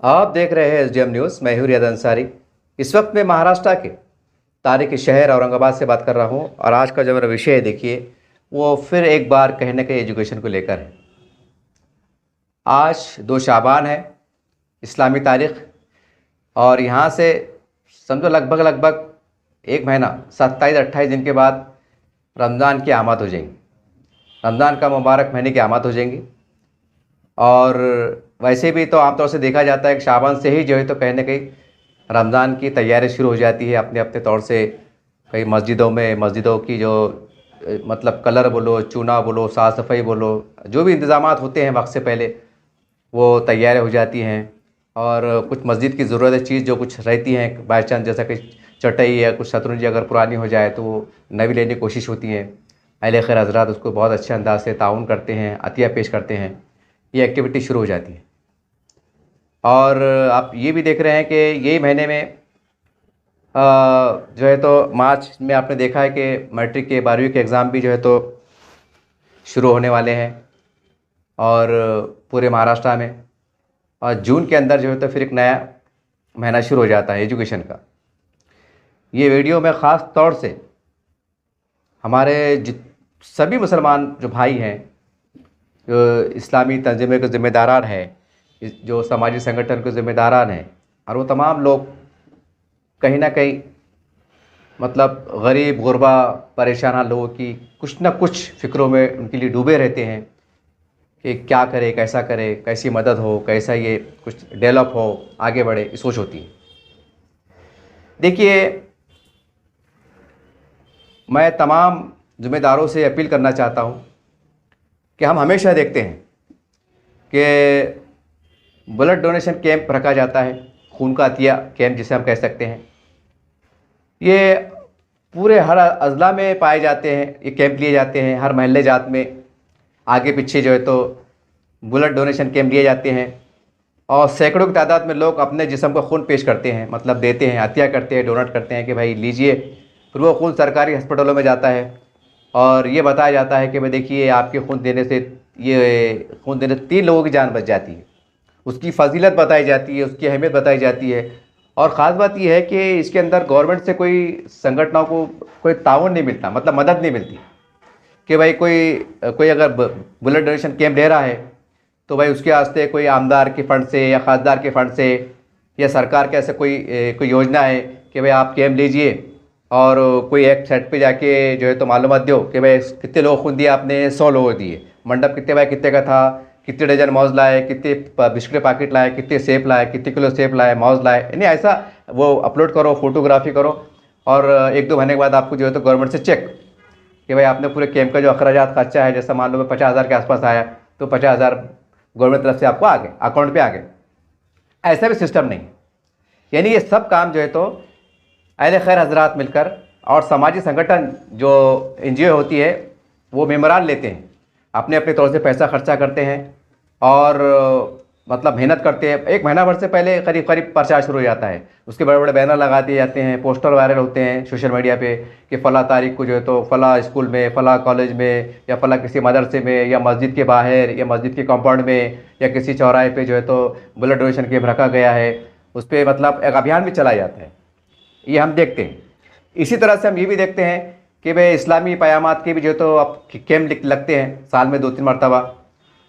आप देख रहे हैं एसडीएम न्यूज़। मैं हूं रियाद अंसारी। इस वक्त मैं महाराष्ट्र के तारीखी शहर औरंगाबाद से बात कर रहा हूं और आज का जो मेरा विषय है, देखिए, वो फिर एक बार कहीं ना कहीं एजुकेशन को लेकर है। आज 2 शाबान है, इस्लामी तारीख, और यहाँ से समझो लगभग लगभग एक महीना 27-28 दिन के बाद रमज़ान की आमद हो जाएंगी। रमज़ान का मुबारक महीने की आमद हो जाएंगी। और वैसे भी तो आमतौर से देखा जाता है कि शाबान से ही जो है तो कहीं ना कहीं रमज़ान की तैयारी शुरू हो जाती है अपने अपने तौर से। कई मस्जिदों की जो मतलब कलर बोलो, चूना बोलो, साफ़ सफाई बोलो, जो भी इंतज़ामात होते हैं वक्त से पहले वो तैयार हो जाती हैं। और कुछ मस्जिद की ज़रूरत चीज़ जो कुछ रहती हैं, बाई चांस जैसा कि चटाई या कुछ शतरंजी अगर पुरानी हो जाए तो वो नवी लेने की कोशिश होती है। अहले खैर हज़रात उसको बहुत अच्छे अंदाज से ताउन करते हैं, अतिया पेश करते हैं। ये एक्टिविटी शुरू हो जाती है। और आप ये भी देख रहे हैं कि यही महीने में जो है तो मार्च में आपने देखा है कि मैट्रिक के 12वीं के एग्ज़ाम भी जो है तो शुरू होने वाले हैं और पूरे महाराष्ट्र में। और जून के अंदर जो है तो फिर एक नया महीना शुरू हो जाता है एजुकेशन का। ये वीडियो में ख़ास तौर से हमारे सभी मुसलमान जो भाई हैं, जो इस्लामी तंजीमों के ज़िम्मेदारान हैं, जो सामाजिक संगठन के ज़िम्मेदारान हैं, और वो तमाम लोग कहीं ना कहीं मतलब गरीब गुरबा परेशान लोगों की कुछ ना कुछ फ़िक्रों में उनके लिए डूबे रहते हैं कि क्या करे, कैसा करे, कैसी मदद हो, कैसा ये कुछ डेवलप हो, आगे बढ़े, ये सोच होती है। देखिए, मैं तमाम ज़िम्मेदारों से अपील करना चाहता हूँ कि हम हमेशा देखते हैं कि ब्लड डोनेशन कैंप रखा जाता है, खून का अतिया कैंप जिसे हम कह सकते हैं। ये पूरे हर अज़ला में पाए जाते हैं, ये कैंप लिए जाते हैं। हर महल्ले जात में आगे पीछे जो है तो ब्लड डोनेशन कैंप लिए जाते हैं और सैकड़ों की तादाद में लोग अपने जिस्म का खून पेश करते हैं, मतलब देते हैं, अतिया करते हैं, डोनेट करते हैं कि भाई लीजिए। फिर वो खून सरकारी अस्पतालों में जाता है और ये बताया जाता है कि भाई देखिए, आपके खून देने से 3 लोगों की जान बच जाती है। उसकी फजीलत बताई जाती है, उसकी अहमियत बताई जाती है। और ख़ास बात यह है कि इसके अंदर गवर्नमेंट से कोई संगठनों को कोई ताउन नहीं मिलता, मतलब मदद नहीं मिलती कि भाई कोई अगर ब्लड डोनेशन कैंप ले रहा है तो भाई उसके वास्ते कोई आमदार के फ़ंड से या खासदार के फ़ंड से या सरकार के ऐसे कोई योजना है कि भाई आप कैंप लीजिए और कोई एक साइड पे जाके जो है तो मालूमात दो कि भाई कितने लोग खून दिए आपने, 100 लोगों दिए। मंडप कितने का था, कितने डजन मौज लाए, कितने बिस्किट पैकेट लाए, कितने सेब लाए, कितने किलो सेब लाए, मौज लाए, यानी ऐसा वो अपलोड करो, फोटोग्राफी करो। और 1-2 महीने के बाद आपको जो है तो गवर्नमेंट से चेक कि भाई आपने पूरे कैंप का जो अखराजात खर्चा है, जैसा मान लो 50,000 के आसपास आया तो 50,000 गवर्नमेंट तरफ से आपको आ गए, अकाउंट पे आ गए। ऐसा भी सिस्टम नहीं है। यानी ये सब काम जो है तो अहले खैर हजरात मिलकर और सामाजिक संगठन जो NGO होती है वो मेम्बरान लेते हैं, अपने अपने तौर से पैसा खर्चा करते हैं और मतलब मेहनत करते हैं। 1 महीना भर से पहले करीब करीब प्रचार शुरू हो जाता है। उसके बड़े बड़े बैनर लगा दिए जाते हैं, पोस्टर वायरल होते हैं सोशल मीडिया पे कि फ़ला तारीख को जो है तो फ़ला स्कूल में, फ़ला कॉलेज में, या फ़ला किसी मदरसे में, या मस्जिद के बाहर, या मस्जिद के कंपाउंड में, या किसी चौराहे पे जो है तो ब्लड डोनेशन कैंप रखा गया है। उस पर मतलब एक अभियान भी चलाया जाता है। ये हम देखते हैं। इसी तरह से हम ये भी देखते हैं कि भाई इस्लामी क़यामात के भी जो है तो अब कैंप लगते हैं साल में 2-3 मरतबा।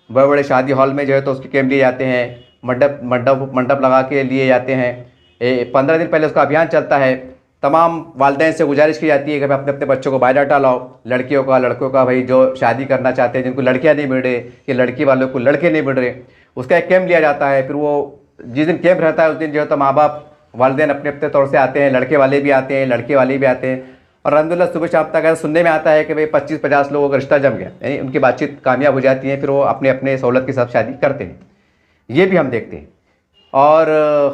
बड़े बड़े शादी हॉल में जो है तो उसके कैंप लिए जाते हैं, मंडप लगा के लिए जाते हैं। 15 दिन पहले उसका अभियान चलता है। तमाम वालिदैन से गुजारिश की जाती है कि भाई अपने अपने बच्चों को बायोडाटा लाओ, लड़कियों का लड़कों का, भाई जो शादी करना चाहते हैं, जिनको लड़कियां नहीं मिल रही, कि लड़की वालों को लड़के नहीं मिल रहे, उसका एक कैंप लिया जाता है। फिर वो जिस दिन कैंप रहता है उस दिन जो है तो माँ बाप वालिदैन अपने अपने तौर से आते हैं, लड़के वाले भी आते हैं, लड़के वाले भी आते हैं। और अल्हम्दुलिल्लाह सुबह शाम तक ऐसा सुनने में आता है कि भाई 25-50 लोगों का रिश्ता जम गया, यानी उनकी बातचीत कामयाब हो जाती है। फिर वो अपने अपने सहूलत के साथ शादी करते हैं। ये भी हम देखते हैं। और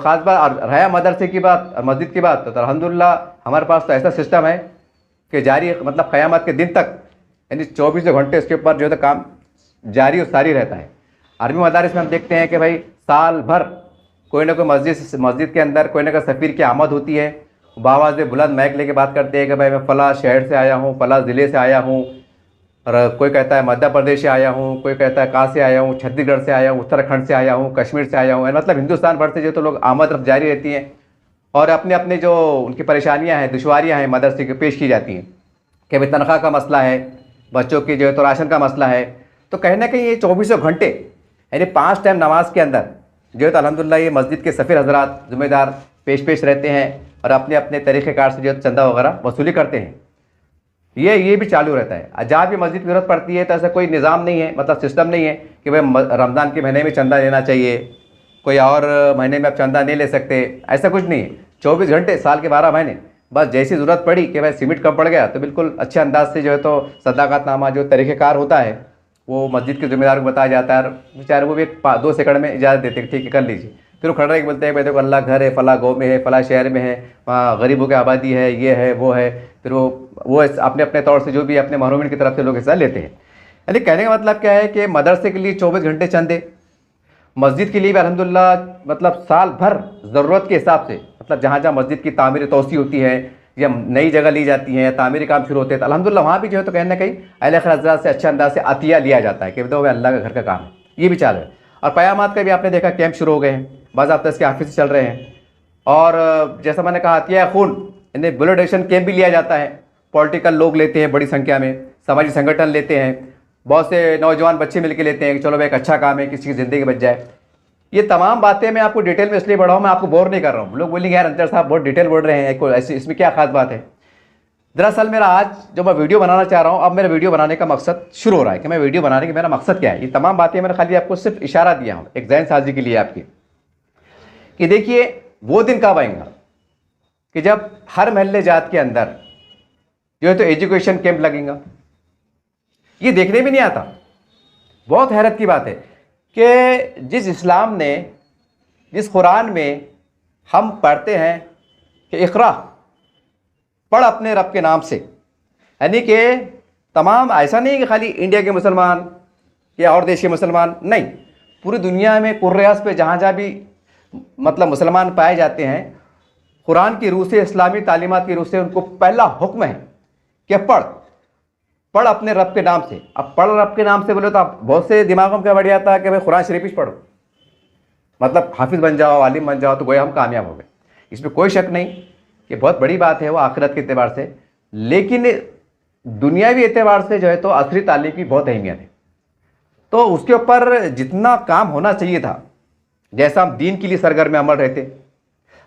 ख़ास बात रहा मदरसे की बात, मस्जिद की बात, तो अल्हम्दुलिल्लाह हमारे पास तो ऐसा सिस्टम है कि जारी मतलब क़यामत के दिन तक, यानी 24 घंटे उसके ऊपर जो है तो काम जारी और सारी रहता है। अरबी मदारिस में हम देखते हैं कि भाई साल भर कोई ना कोई मस्जिद के अंदर कोई ना कोई सफ़ीर की आमद होती है। बावाज़ बुलंद माइक लेके बात करते हैं कि भाई मैं फ़ला शहर से आया हूँ, फ़ला ज़िले से आया हूँ, और कोई कहता है मध्य प्रदेश से आया हूँ, कोई कहता है कहाँ से आया हूँ, छत्तीसगढ़ से आया हूँ, उत्तराखंड से आया हूँ, कश्मीर से आया हूँ, मतलब हिंदुस्तान भर से जो तो लोग आमद रफ्त जारी रहती हैं और अपने अपने जो उनकी परेशानियाँ हैं, दुश्वारियाँ हैं मदरसे की पेश की जाती हैं कि भाई तनख्वाह का मसला है, बच्चों की जो है तो राशन का मसला है। तो कहीं ना कहीं ये 24 घंटे यानी 5 टाइम नमाज के अंदर जो है तो अल्हम्दुलिल्लाह ये मस्जिद के सफ़ीर हजरात ज़िम्मेदार पेश रहते हैं और अपने अपने तरीक़ेकार से जो है चंदा वगैरह वसूली करते हैं। ये भी चालू रहता है। जहाँ भी मस्जिद की ज़रूरत पड़ती है तो ऐसा कोई निज़ाम नहीं है, मतलब सिस्टम नहीं है कि भाई रमज़ान के महीने में चंदा लेना चाहिए, कोई और महीने में आप चंदा नहीं ले सकते, ऐसा कुछ नहीं है। 24 घंटे साल के 12 महीने, बस जैसी ज़रूरत पड़ी कि भाई सीमेंट कम पड़ गया तो बिल्कुल अच्छे अंदाज से जो है तो सदाकतनामा जो तरीक़ेकार होता है वो मस्जिद के ज़िम्मेदार को बताया जाता है और बेचारे वो भी 2 सेकंड में इजाज़त देते हैं, ठीक है कर लीजिए। फिर वो खड़े बोलते हैं भाई देखो अल्लाह घर है, फला गाँव में है, फला शहर में है, वहाँ गरीबों की आबादी है, ये है वो है। फिर वो अपने अपने तौर से जो भी अपने महरूमिन की तरफ से लोग हिस्सा लेते हैं। यानी कहने का मतलब क्या है कि मदरसे के लिए 24 घंटे चंदे, मस्जिद के लिए भी अल्हम्दुलिल्लाह मतलब साल भर ज़रूरत के हिसाब से, मतलब जहाँ जहाँ मस्जिद की तामीर तोसी होती है या नई जगह ली जाती है, तामीरी काम शुरू होते हैं तो अल्हम्दुलिल्लाह वहाँ भी जो है तो कहीं ना कहीं अहले खैर हज़रात से अच्छे अंदाज से अतिया लिया जाता है कि तो वह अल्लाह का घर का काम है। ये भी चालू है। और क़यामात का भी आपने देखा कैंप शुरू हो गए हैं, बाज़ाब्ता इसके ऑफिस चल रहे हैं। और जैसा मैंने कहा अतिया खून इन्हें ब्लड डोनेशन कैंप भी लिया जाता है। पॉलिटिकल लोग लेते हैं बड़ी संख्या में, समाजी संगठन लेते हैं, बहुत से नौजवान बच्चे मिलकर लेते हैं कि चलो भाई एक अच्छा काम है, किसी की ज़िंदगी बच जाए। ये तमाम बातें मैं आपको डिटेल में इसलिए बढ़ाऊँ, मैं आपको बोर नहीं कर रहा हूँ। लोग बोलेंगे यार अंतर साहब बहुत डिटेल बोल रहे हैं, ऐसी इसमें क्या खास बात है। दरअसल मेरा आज जो मैं वीडियो बनाना चाह रहा हूँ, अब मेरा वीडियो बनाने का मकसद शुरू हो रहा है कि मैं वीडियो बनाने का मेरा मकसद क्या है। ये तमाम बातें मैंने खाली आपको सिर्फ इशारा दिया हूँ एक ज़हन साजी के लिए आपकी, कि देखिए वो दिन कब आएगा कि जब हर महल्ले जात के अंदर जो है तो एजुकेशन कैंप लगेगा। ये देखने भी नहीं आता। बहुत हैरत की बात है कि जिस इस्लाम ने, जिस कुरान में हम पढ़ते हैं कि इक़रा पढ़ अपने रब के नाम से, यानी कि तमाम ऐसा नहीं कि खाली इंडिया के मुसलमान या और देश के मुसलमान, नहीं, पूरी दुनिया में कुर्रास पे जहाँ जहाँ भी मतलब मुसलमान पाए जाते हैं, कुरान की रूह से, इस्लामी तालीमात की रूह से उनको पहला हुक्म है कि पढ़ अपने रब के नाम से। अब पढ़ रब के नाम से बोले तो आप बहुत से दिमागों में क्या बढ़ जाता है कि भाई कुरान शरीफ ही पढ़ो, मतलब हाफिज़ बन जाओ, आलिम बन जाओ तो गोया हम कामयाब हो गए। इसमें कोई शक नहीं कि बहुत बड़ी बात है वो आखिरत के एतबार से, लेकिन दुनियावी एतबार से जो है तो असली तालीम की बहुत अहमियत है। तो उसके ऊपर जितना काम होना चाहिए था, जैसा हम दीन के लिए सरगर्म अमल रहते,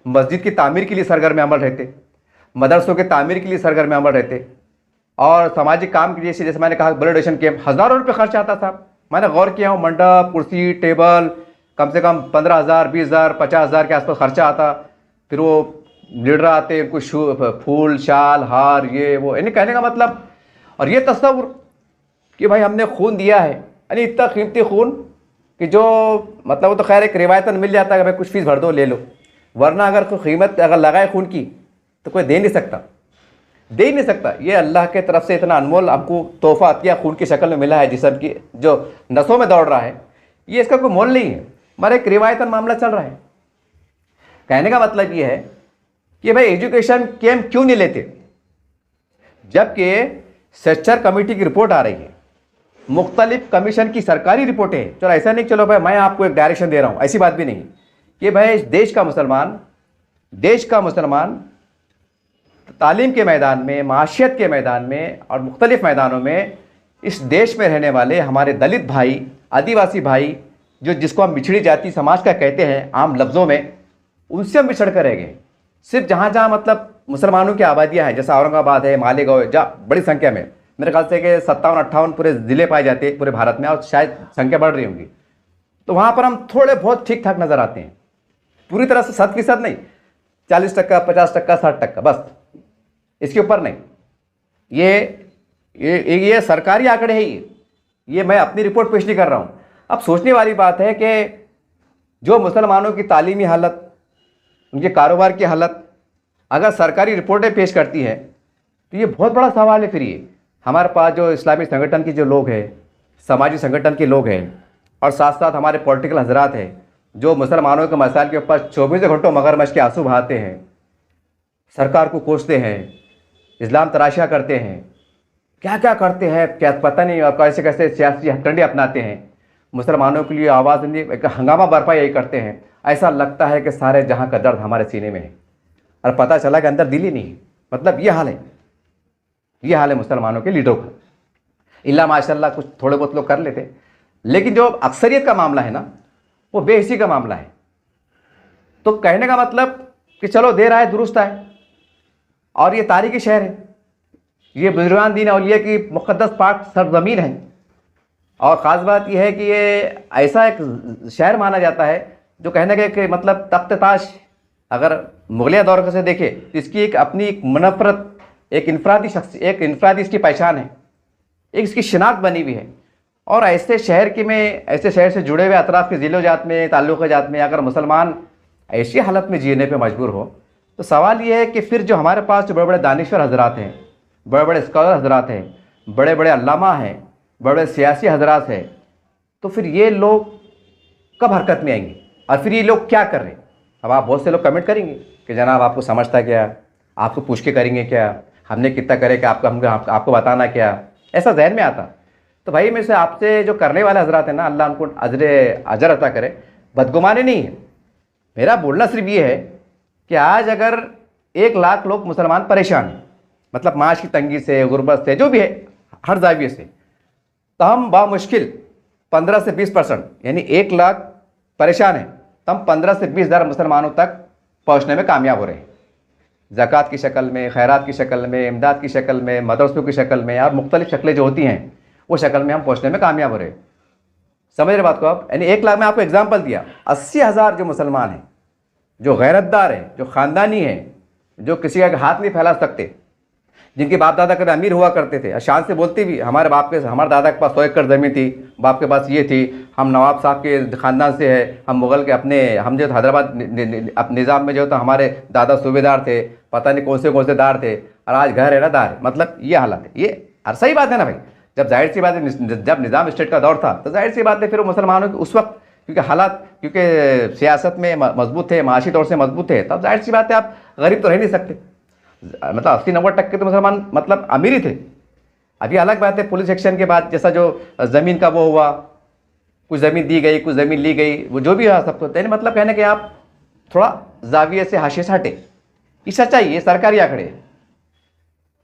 मस्जिद की तामीर के लिए सरगर्म अमल रहते, मदरसों के तामीर के लिए सरगर्म अमल रहते, और सामाजिक काम के लिए जैसे मैंने कहा ब्लड डोनेशन कैंप हज़ारों रुपये खर्च आता था। मैंने गौर किया हूँ, मंडप, कुर्सी, टेबल कम से कम 15,000, 20,000, 50,000 के आसपास खर्चा आता। फिर वो लीडर आते, उनको फूल, शाल, हार, ये वो, यानी कहने का मतलब, और ये तस्वुर कि भाई हमने खून दिया है, यानी इतना कीमती खून कि जो मतलब वो तो खैर एक रिवायतन मिल जाता है कि भाई कुछ फीस भर दो ले लो, वरना अगर कोई कीमत अगर लगाए खून की तो कोई दे नहीं सकता। ये अल्लाह के तरफ से इतना अनमोल आपको तोहफा अतिया खून की शक्ल में मिला है, जिस्म की जो नसों में दौड़ रहा है, ये इसका कोई मोल नहीं है, मगर एक रिवायतन मामला चल रहा है। कहने का मतलब ये है कि भाई एजुकेशन कैंप क्यों नहीं लेते, जबकि सेक्टर कमेटी की रिपोर्ट आ रही है, मुख्तलिफ कमीशन की सरकारी रिपोर्टें हैं। चलो ऐसा नहीं चलो भाई मैं आपको एक डायरेक्शन दे रहा हूँ, ऐसी बात भी नहीं कि भाई देश का मुसलमान तालीम के मैदान में, माशियत के मैदान में और मुख्तलिफ मैदानों में इस देश में रहने वाले हमारे दलित भाई, आदिवासी भाई, जो जिसको हम पिछड़ी जाति समाज का कहते हैं आम लफ्ज़ों में, उनसे हम बिछड़ कर रह गए। सिर्फ जहाँ जहाँ मतलब मुसलमानों की आबादियाँ हैं, जैसा औरंगाबाद है, मालेगांव, जहाँ बड़ी संख्या में, मेरे ख्याल से कि 57-58 पूरे ज़िले पाए जाते हैं पूरे भारत में, और शायद संख्या बढ़ रही होंगी, तो वहाँ पर हम थोड़े बहुत ठीक ठाक नज़र आते हैं। पूरी तरह से 100% नहीं, 40%, 50%, 60%, बस इसके ऊपर नहीं। ये सरकारी आंकड़े हैं, ये मैं अपनी रिपोर्ट पेश नहीं कर रहा हूँ। अब सोचने वाली बात है कि जो मुसलमानों की तालीमी हालत, उनके कारोबार की हालत अगर सरकारी रिपोर्टें पेश करती है तो ये बहुत बड़ा सवाल है। फिर ये हमारे पास जो इस्लामी संगठन के जो लोग हैं, समाजी संगठन के लोग हैं, और साथ साथ हमारे पॉलिटिकल हजरात हैं जो मुसलमानों के मसाइल के ऊपर 24 घंटों मगरमच्छ के आंसू बहाते हैं, सरकार को कोसते हैं, इस्लाम तराशा करते हैं, क्या क्या करते हैं, क्या पता नहीं, और कैसे कैसे सियासी हथकंडे अपनाते हैं, मुसलमानों के लिए आवाज़ नहीं, एक हंगामा बरपा यही करते हैं। ऐसा लगता है कि सारे जहाँ का दर्द हमारे सीने में है और पता चला कि अंदर दिल ही नहीं है। मतलब ये हाल है, ये हाल है मुसलमानों के लीडरों का। इल्ला माशाल्लाह कुछ थोड़े बहुत लोग कर लेते, लेकिन जो अक्सरियत का मामला है ना, वो बेहिसी का मामला है। तो कहने का मतलब कि चलो देर आए दुरुस्त आए, और ये तारीखी शहर है, ये बुजुर्गान दीन औलिया की मुक़द्दस पाक सरजमीन है। और ख़ास बात यह है कि ये ऐसा एक शहर माना जाता है जो कहने का कि मतलब तख्त ताश अगर मुगलिया दौर से देखे तो इसकी एक अपनी एक मनफरत, एक इनफरादी शख्स, एक इनफरादी इसकी पहचान है, एक इसकी शिनाख्त बनी हुई है। और ऐसे शहर की में, ऐसे शहर से जुड़े हुए अतराफ़ के ज़िलो जात में, ताल्लुक़ जात में अगर मुसलमान ऐसी हालत में जीने पे मजबूर हो, तो सवाल ये है कि फिर जो हमारे पास जो बड़े बड़े दानिश्वर हजरात हैं, बड़े बड़े स्कॉलर हजरात हैं, बड़े बड़े अल्लामा हैं, बड़े बड़े सियासी हजरात हैं, तो फिर ये लोग कब हरकत में आएंगे और फिर ये लोग क्या कर रहे हैं? अब आप बहुत से लोग कमेंट करेंगे कि जनाब आपको समझता क्या, आपको पूछ के करेंगे क्या, हमने कितना करे कि आपको बताना क्या, ऐसा जहन में आता। तो भाई मैं से आपसे जो करने वाले हजरात हैं ना, अल्लाह उनको अजर अता करे, बदगुमानी नहीं है। मेरा बोलना सिर्फ ये है कि आज अगर 1 लाख लोग मुसलमान परेशान हैं, मतलब माश की तंगी से, गुर्बत से, जो भी है हर जाविये से, तो हम बामुश्किल 15 से 20% यानी 1 लाख परेशान हैं, तो हम 15 से 20 हज़ार मुसलमानों तक पहुँचने में कामयाब हो रहे हैं। ज़कात की शक्ल में, खैरात की शक्ल में, इमदाद की शक्ल में, मदरसों की शक्ल में, और मुख्तलिफ शक्लें जो होती हैं वो शक्ल में हम पहुँचने में कामयाब हो रहे हैं। समझ रहे बात को आप? यानी 1 लाख में आपको एग्जाम्पल दिया, 80,000 जो मुसलमान हैं, जो गैरतदार हैं, जो ख़ानदानी हैं, जो किसी का हाथ नहीं फैला सकते, जिनके बाप दादा कभी अमीर हुआ करते थे, शान से बोलते भी हमारे दादा के पास 100 एकड़ ज़मीन थी, बाप के पास ये थी, हम नवाब साहब के ख़ानदान से है, हम मुग़ल के हम जो हैदराबाद निज़ाम में जो था हमारे दादा सूबेदार थे, पता नहीं कौन से दार थे, और आज घर है ना दार। मतलब ये हालत है। ये और सही बात है ना भाई, जब जाहिर सी बात है जब निज़ाम स्टेट का दौर था तो जाहिर सी बात है फिर मुसलमानों की उस वक्त क्योंकि हालात, क्योंकि सियासत में मजबूत थे, माशी तौर से मजबूत थे, तब जाहिर सी बात है आप गरीब तो रह नहीं सकते। मतलब 80-90% तो मुसलमान मतलब अमीर ही थे। अभी अलग बात है पुलिस एक्शन के बाद जैसा जो ज़मीन का वो हुआ, कुछ ज़मीन दी गई, कुछ ज़मीन ली गई, वो जो भी हुआ सबको तो मतलब कहने के आप थोड़ा जाविये से हाशिए से हटे, ये सच्चाई, ये सरकारी आंकड़े।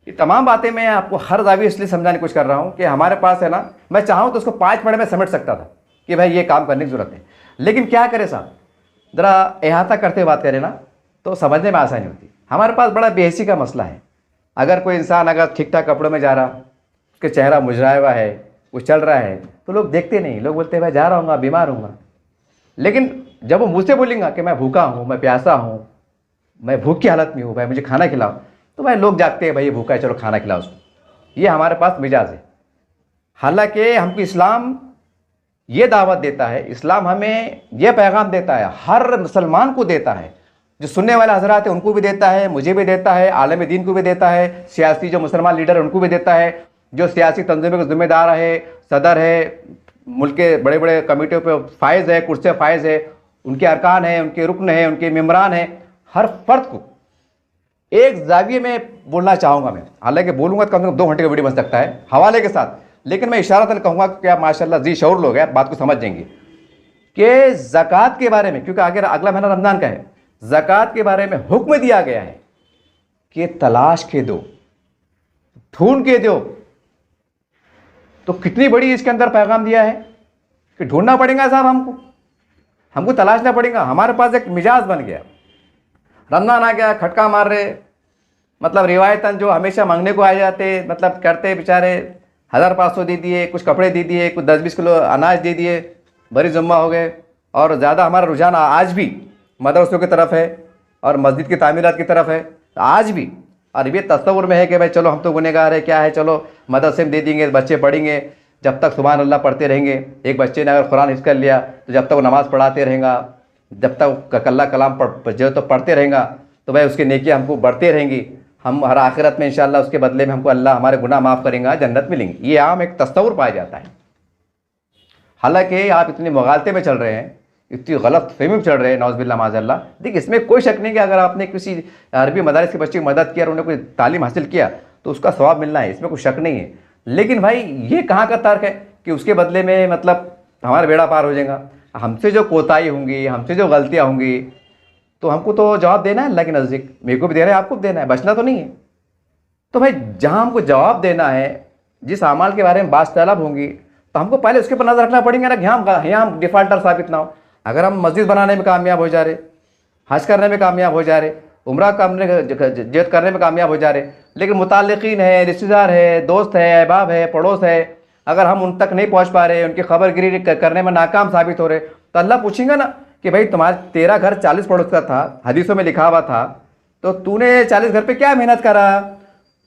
ये तमाम बातें मैं आपको हर जाविये इसलिए समझाने की कोशिश कर रहा हूँ कि हमारे पास है ना, मैं चाहूँ तो उसको 5 मिनट में समेट सकता था कि भाई ये काम करने की ज़रूरत है, लेकिन क्या करें साहब, ज़रा अहाता करते हुए बात करें ना तो समझने में आसानी होती। हमारे पास बड़ा बेहसी का मसला है। अगर कोई इंसान अगर ठीक ठाक कपड़ों में जा रहा, उसके चेहरा मुजराया हुआ है, वो चल रहा है, तो लोग देखते नहीं, लोग बोलते हैं भाई जा रहा हूँ, बीमार हूँगा। लेकिन जब वो मुझसे बोलेंगे कि मैं भूखा हूँ, मैं प्यासा हूँ, मैं भूख की हालत में हूँ, भाई मुझे खाना खिलाओ, तो भाई लोग जागते हैं, भाई ये भूखा है, चलो खाना खिलाओ उसको। ये हमारे पास मिजाज है। हालांकि हमको इस्लाम ये दावत देता है, इस्लाम हमें यह पैगाम देता है, हर मुसलमान को देता है, जो सुनने वाले हजरात हैं उनको भी देता है, मुझे भी देता है, आलम दीन को भी देता है, सियासी जो मुसलमान लीडर उनको भी देता है, जो सियासी तंजीमों के जिम्मेदार है, सदर है, मुल्क के बड़े बड़े कमेटियों पे फायज़ है, कुर्सी फायज़ है, उनके अरकान हैं, उनके रुकन हैं, उनके मेम्बरान हैं, हर फर्द को एक जाविये में बोलना चाहूँगा मैं। हालांकि बोलूँगा तो कम से कम 2 घंटे का वीडियो बन सकता है हवाले के साथ, लेकिन मैं इशारतन कहूँगा कि आप माशाल्लाह जी शऊर लोग हैं, बात को समझ जाएंगे कि ज़कात के बारे में, क्योंकि आगे अगला महीना रमज़ान का है, ज़कात के बारे में हुक्म दिया गया है कि तलाश के दो, ढूंढ के दो। तो कितनी बड़ी इसके अंदर पैगाम दिया है कि ढूंढना पड़ेगा साहब, हमको तलाशना पड़ेगा। हमारे पास एक मिजाज बन गया, रमज़ान आ गया, खटका मार रहे, मतलब रिवायतन जो हमेशा मांगने को आ जाते, मतलब करते बेचारे 1500 दे दिए, कुछ कपड़े दे दिए, कुछ 10-20 किलो अनाज दे दिए, बड़ी जुम्मा हो गए। और ज़्यादा हमारा रुझान आज भी मदरसों की तरफ है और मस्जिद की तामीरात की तरफ है आज भी। और ये तस्वुर में है कि भाई चलो हम तो गुनहगार है, क्या है, चलो मदरसे में दे देंगे, बच्चे पढ़ेंगे, जब तक सुभान अल्लाह पढ़ते रहेंगे। एक बच्चे ने अगर कुरान हिफ्ज़ कर लिया तो जब तक वो नमाज़ पढ़ाते रहेगा, जब तक अल्लाह कलाम जो तो पढ़ते रहेगा, तो भाई उसकी नेकियां हमको बढ़ते रहेंगी। हम हर आखिरत में इंशाअल्लाह उसके बदले में हमको अल्लाह हमारे गुनाह माफ़ करेंगे, जन्नत मिलेंगी। ये आम एक तस्वुर पाया जाता है। हालांकि आप इतनी मुगालते में चल रहे हैं, इतनी गलत फहमी में चल रहे हैं, नौज़ुबिल्लाह माज़अल्लाह। देखिए इसमें कोई शक नहीं कि अगर आपने किसी अरबी मदारिस के बच्चे की मदद किया और उन्हें कोई तालीम हासिल किया तो उसका सवाब मिलना है, इसमें कोई शक नहीं है। लेकिन भाई ये कहाँ का तर्क है कि उसके बदले में मतलब हमारा बेड़ा पार हो जाएगा। हमसे जो कोताही होंगी, हमसे जो गलतियाँ होंगी, तो हमको तो जवाब देना है अल्लाह के नज़दीक। मेरे को भी देना है, आपको भी देना है, बचना तो नहीं है। तो भाई जहाँ हमको जवाब देना है, जिस अमाल के बारे में बात तलब होंगी, तो हमको पहले उसके ऊपर नजर रखना पड़ेगा ना कि यहाँ हम डिफ़ाल्टर साबित ना हो। अगर हम मस्जिद बनाने में कामयाब हो जा रहे, हज करने में कामयाब हो जा रहे, उम्रा करने जद करने में कामयाब हो जा रहे, लेकिन मुताल्लिकीन है, रिश्तेदार है, दोस्त है, अहबाब है, पड़ोस है, अगर हम उन तक नहीं पहुँच पा रहे, उनकी खबरगिरी करने में नाकाम साबित हो रहे, तो अल्लाह पूछेंगे ना कि भाई तेरा घर 40 पड़ोस का था, हदीसों में लिखा हुआ था, तो तूने 40 घर पे क्या मेहनत करा?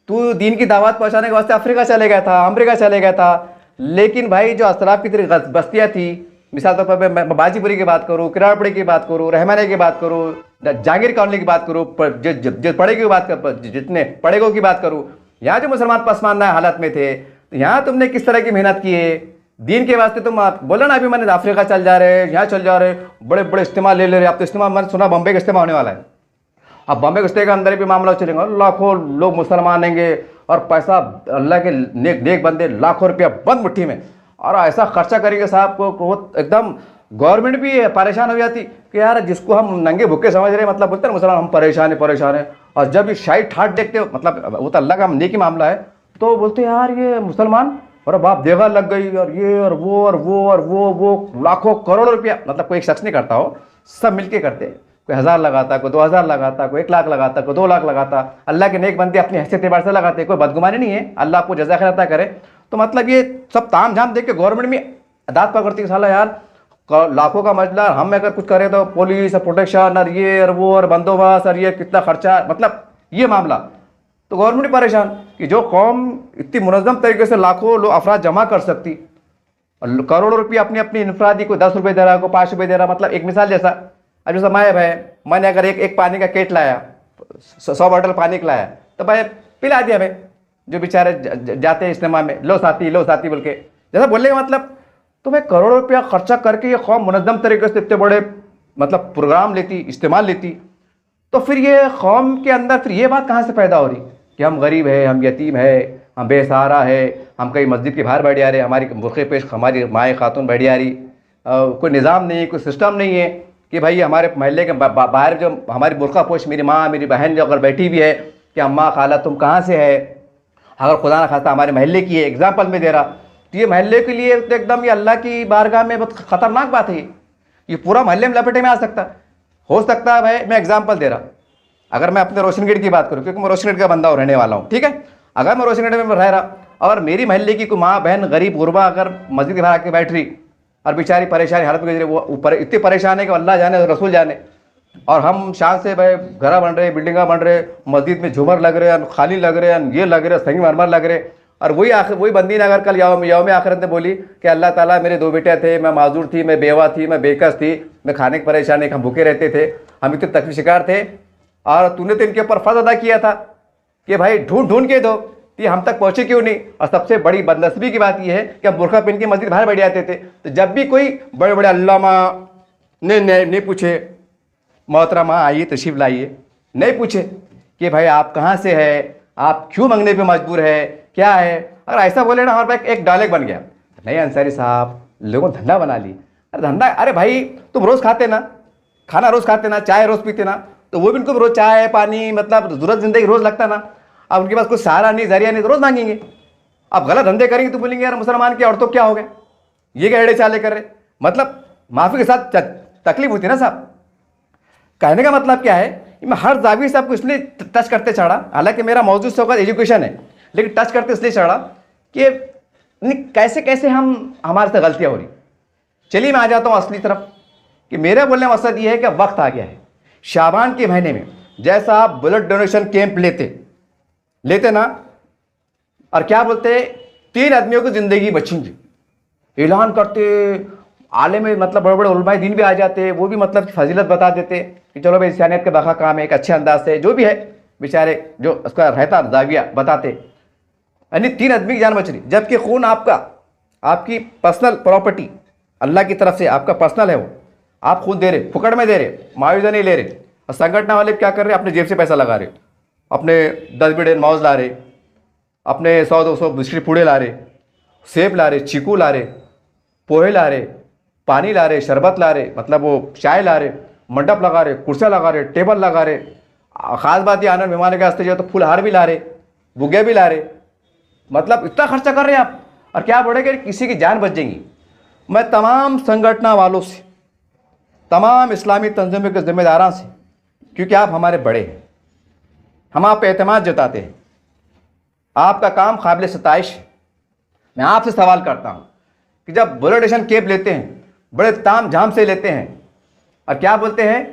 तू दीन की दावत पहुंचाने के वास्ते अफ्रीका चले गया था, अमेरिका चले गया था, लेकिन भाई जो असराफ की तरह बस्तियाँ थी, मिसाल तौर पर मैं बाजीपुरी की बात करूँ, किराड़पुरी की बात करूँ, रहमानी की बात करूँ, जहांगीर कॉलोनी की बात करूँ, जो पढ़ेगी की बात कर, जितने पढ़ेगों की बात करूँ, यहाँ जो मुसलमान पसमानदा हालत में थे, तो यहाँ तुमने किस तरह की मेहनत की है दीन के वास्ते? तुम बोला ना अभी मैंने अफ्रीका चल जा रहे, यहाँ चल जा रहे, बड़े बड़े इस्तेमाल ले रहे। अब तो इस्तेमाल मैंने सुना बम्बे का इस्तेमाल होने वाला है। अब बम्बे के के अंदर भी मामला चलेगा, लाखों लोग मुसलमान आएंगे और पैसा अल्लाह के नेक बंदे लाखों रुपया बंद मुट्ठी में, और ऐसा खर्चा करेंगे साहब को एकदम गवर्नमेंट भी परेशान हो जाती कि यार जिसको हम नंगे भूखे समझ रहे हैं, मतलब बोलते हैं मुसलमान हम परेशान है, और जब ये शाही ठाट देखते हो, मतलब वो तो अल्लाह का नेकी मामला है, तो बोलते यार ये मुसलमान और बाप देगा लग गई, और ये और वो लाखों करोड़ों रुपया, मतलब कोई एक शख्स नहीं करता हो, सब मिलके करते। कोई 1000 लगाता, कोई 2000 लगाता, कोई 1 लाख लगाता, कोई 2 लाख लगाता। अल्लाह के नेक बंदे अपनी हैसियत एतबार से लगाते, कोई बदगुमानी नहीं है, अल्लाह आपको जज़ा खैर अता करे। तो मतलब ये सब ताम झाम देख के गवर्नमेंट में दांत पकड़ती है, साला यार लाखों का मजला, हम अगर कुछ करें तो पुलिस और प्रोटेक्शन और ये और वो और बंदोबस्त और ये कितना खर्चा, मतलब ये मामला। तो गवर्नमेंट परेशान कि जो कौम इतनी मुनज़्ज़म तरीके से लाखों लोग अफराद जमा कर सकती, और करोड़ों रुपये अपनी अपनी इंफरादी को 10 रुपये दे रहा, को 5 रुपये दे रहा। मतलब एक मिसाल जैसा, अब जैसा मैंने अगर एक पानी का केट लाया, 100 बॉटल पानी का लाया, तो भाई पिला दिया भाई जो बेचारे जाते हैं इस्तेमाल में, लो साथी बोल के, जैसा बोलने का मतलब। तो भाई करोड़ों रुपया खर्चा करके ये कौम मुनज़्ज़म तरीके से इतने बड़े मतलब प्रोग्राम लेती, इस्तेमाल लेती, तो फिर ये कौम के अंदर फिर ये बात कहाँ से पैदा हो रही कि हम गरीब है, हम यतीम है, हम बेसहारा है, हम कहीं मस्जिद के बाहर बैठ जा रहे, हमारी बुरखे पेश हमारी माए खातून बैठ जा रही, कोई निज़ाम नहीं है, कोई सिस्टम नहीं है कि भाई हमारे महल्ले के बाहर जो हमारी बुरखा पोश मेरी माँ मेरी बहन जो अगर बैठी भी है कि अम्मा खाला तुम कहाँ से है, अगर खुदा न खास्ता हमारे महल्ले की है, एग्जाम्पल में दे रहा, तो ये महल्ले के लिए तो एकदम ये अल्लाह की बारगाह में बहुत ख़तरनाक बात है। ये पूरा महल्ले में लपेटे में आ सकता हो सकता है। भाई मैं एग्जाम्पल दे रहा, अगर मैं अपने रोशनगढ़ की बात करूँ, क्योंकि मैं रोशनगढ़ का बंदा रहने वाला हूँ, ठीक है। अगर मैं रोशनगढ़ में रह रहा और मेरी महल्ले की कोई माँ बहन गरीब गुरबा अगर मस्जिद के बाहर आके बैठ रही और बेचारी परेशानी हालत में, वो ऊपर इतने परेशान है कि अल्लाह जाने रसूल जाने, और हम शान से भाई घर बन रहे, बिल्डिंगा बन रहे, मस्जिद में झूमर लग रहे हैं, खाली लग रहे हैं, ये लग रहे, संगमरमर लग रहे, और वही बंदी ने अगर कल यौम आखिरत में बोली कि अल्लाह ताला मेरे 2 बेटे थे, मैं माजूर थी, मैं बेवा थी, मैं बेकस थी, मैं खाने की परेशानी, हम भूखे रहते थे, हम इतने तकलीफ शिकार थे, और तूने तो इनके ऊपर फर्ज अदा किया था कि भाई ढूंढ के दो, ये हम तक पहुँचे क्यों नहीं। और सबसे बड़ी बदनसीबी की बात यह है कि हम बुरखा पहन के मस्जिद बाहर बैठ जाते थे, तो जब भी कोई बड़े बड़े अल्लामा ने नहीं पूछे मोहतरमा आइए तशरीफ लाइए, नहीं पूछे कि भाई आप कहाँ से है, आप क्यों मांगने पे मजबूर है, क्या है। अगर ऐसा बोले ना हमारे पास एक डायलॉग बन गया, नहीं अंसारी साहब लोगों ने धंधा बना ली। अरे धंधा, अरे भाई तुम रोज़ खाते ना, खाना रोज़ खाते ना, चाय रोज़ पीते ना, तो वो भी उनको रोज़ चाय पानी मतलब ज़रूरत ज़िंदगी रोज़ लगता ना। अब उनके पास कोई सहारा नहीं, जरिया नहीं, तो रोज़ मांगेंगे। अब गलत धंधे करेंगे तो बोलेंगे यार मुसलमान की औरतों क्या हो गए, ये क्या एड़े चाले कर रहे। मतलब माफ़ी के साथ तकलीफ होती है ना साहब। कहने का मतलब क्या है, मैं हर जाविये से आपको इसलिए टच करते चढ़ा, हालांकि मेरा मौजूद से एजुकेशन है, लेकिन टच करते इसलिए चढ़ा कि कैसे कैसे हमारे से गलतियाँ हो रही। चलिए मैं आ जाता हूँ असली तरफ कि मेरा बोलने का मकसद ये है कि वक्त आ गया है शाबान के महीने में, जैसा आप ब्लड डोनेशन कैंप लेते ना, और क्या बोलते 3 आदमियों की ज़िंदगी बचेंगी, ऐलान करते, आले में मतलब बड़े बड़े उलमाए दीन भी आ जाते, वो भी मतलब फजीलत बता देते कि चलो भाई इंसानियत का बाखा काम है, एक अच्छे अंदाज से जो भी है बेचारे जो उसका रहता जाविया बताते, यानी 3 आदमी की जान बच रही। जबकि खून आपकी पर्सनल प्रॉपर्टी अल्लाह की तरफ से आपका पर्सनल है, वो आप खुद दे रहे, फुकड़ में दे रहे, मुआवजा नहीं ले रहे, और संगठन वाले क्या कर रहे, अपने जेब से पैसा लगा रहे, अपने 10 बिलियन मौज ला रहे, अपने 100-200 बिस्किट पूड़े ला रहे, सेब ला रहे, चीकू ला रहे, पोहे ला रहे, पानी ला रहे, शरबत ला रहे, मतलब वो चाय ला रहे, मंडप लगा रहे, कुर्सियाँ लगा रहे, टेबल लगा रहे। ख़ास बात ये आनंद मेहमान के वास्ते जो तो फूलहार भी ला रहे, बुगे भी ला रहे, मतलब इतना खर्चा कर रहे हैं आप, और क्या बोलेंगे किसी की जान बच जाएगी। मैं तमाम संगठन वालों से, तमाम इस्लामी तंजीमों के ज़िम्मेदारों से, क्योंकि आप हमारे बड़े हैं, हम आप पे एतमाद जताते हैं, आपका काम काबिल सताइश है। मैं आपसे सवाल करता हूँ कि जब वैलिडेशन कैंप लेते हैं, बड़े ताम झाम से लेते हैं, और क्या बोलते हैं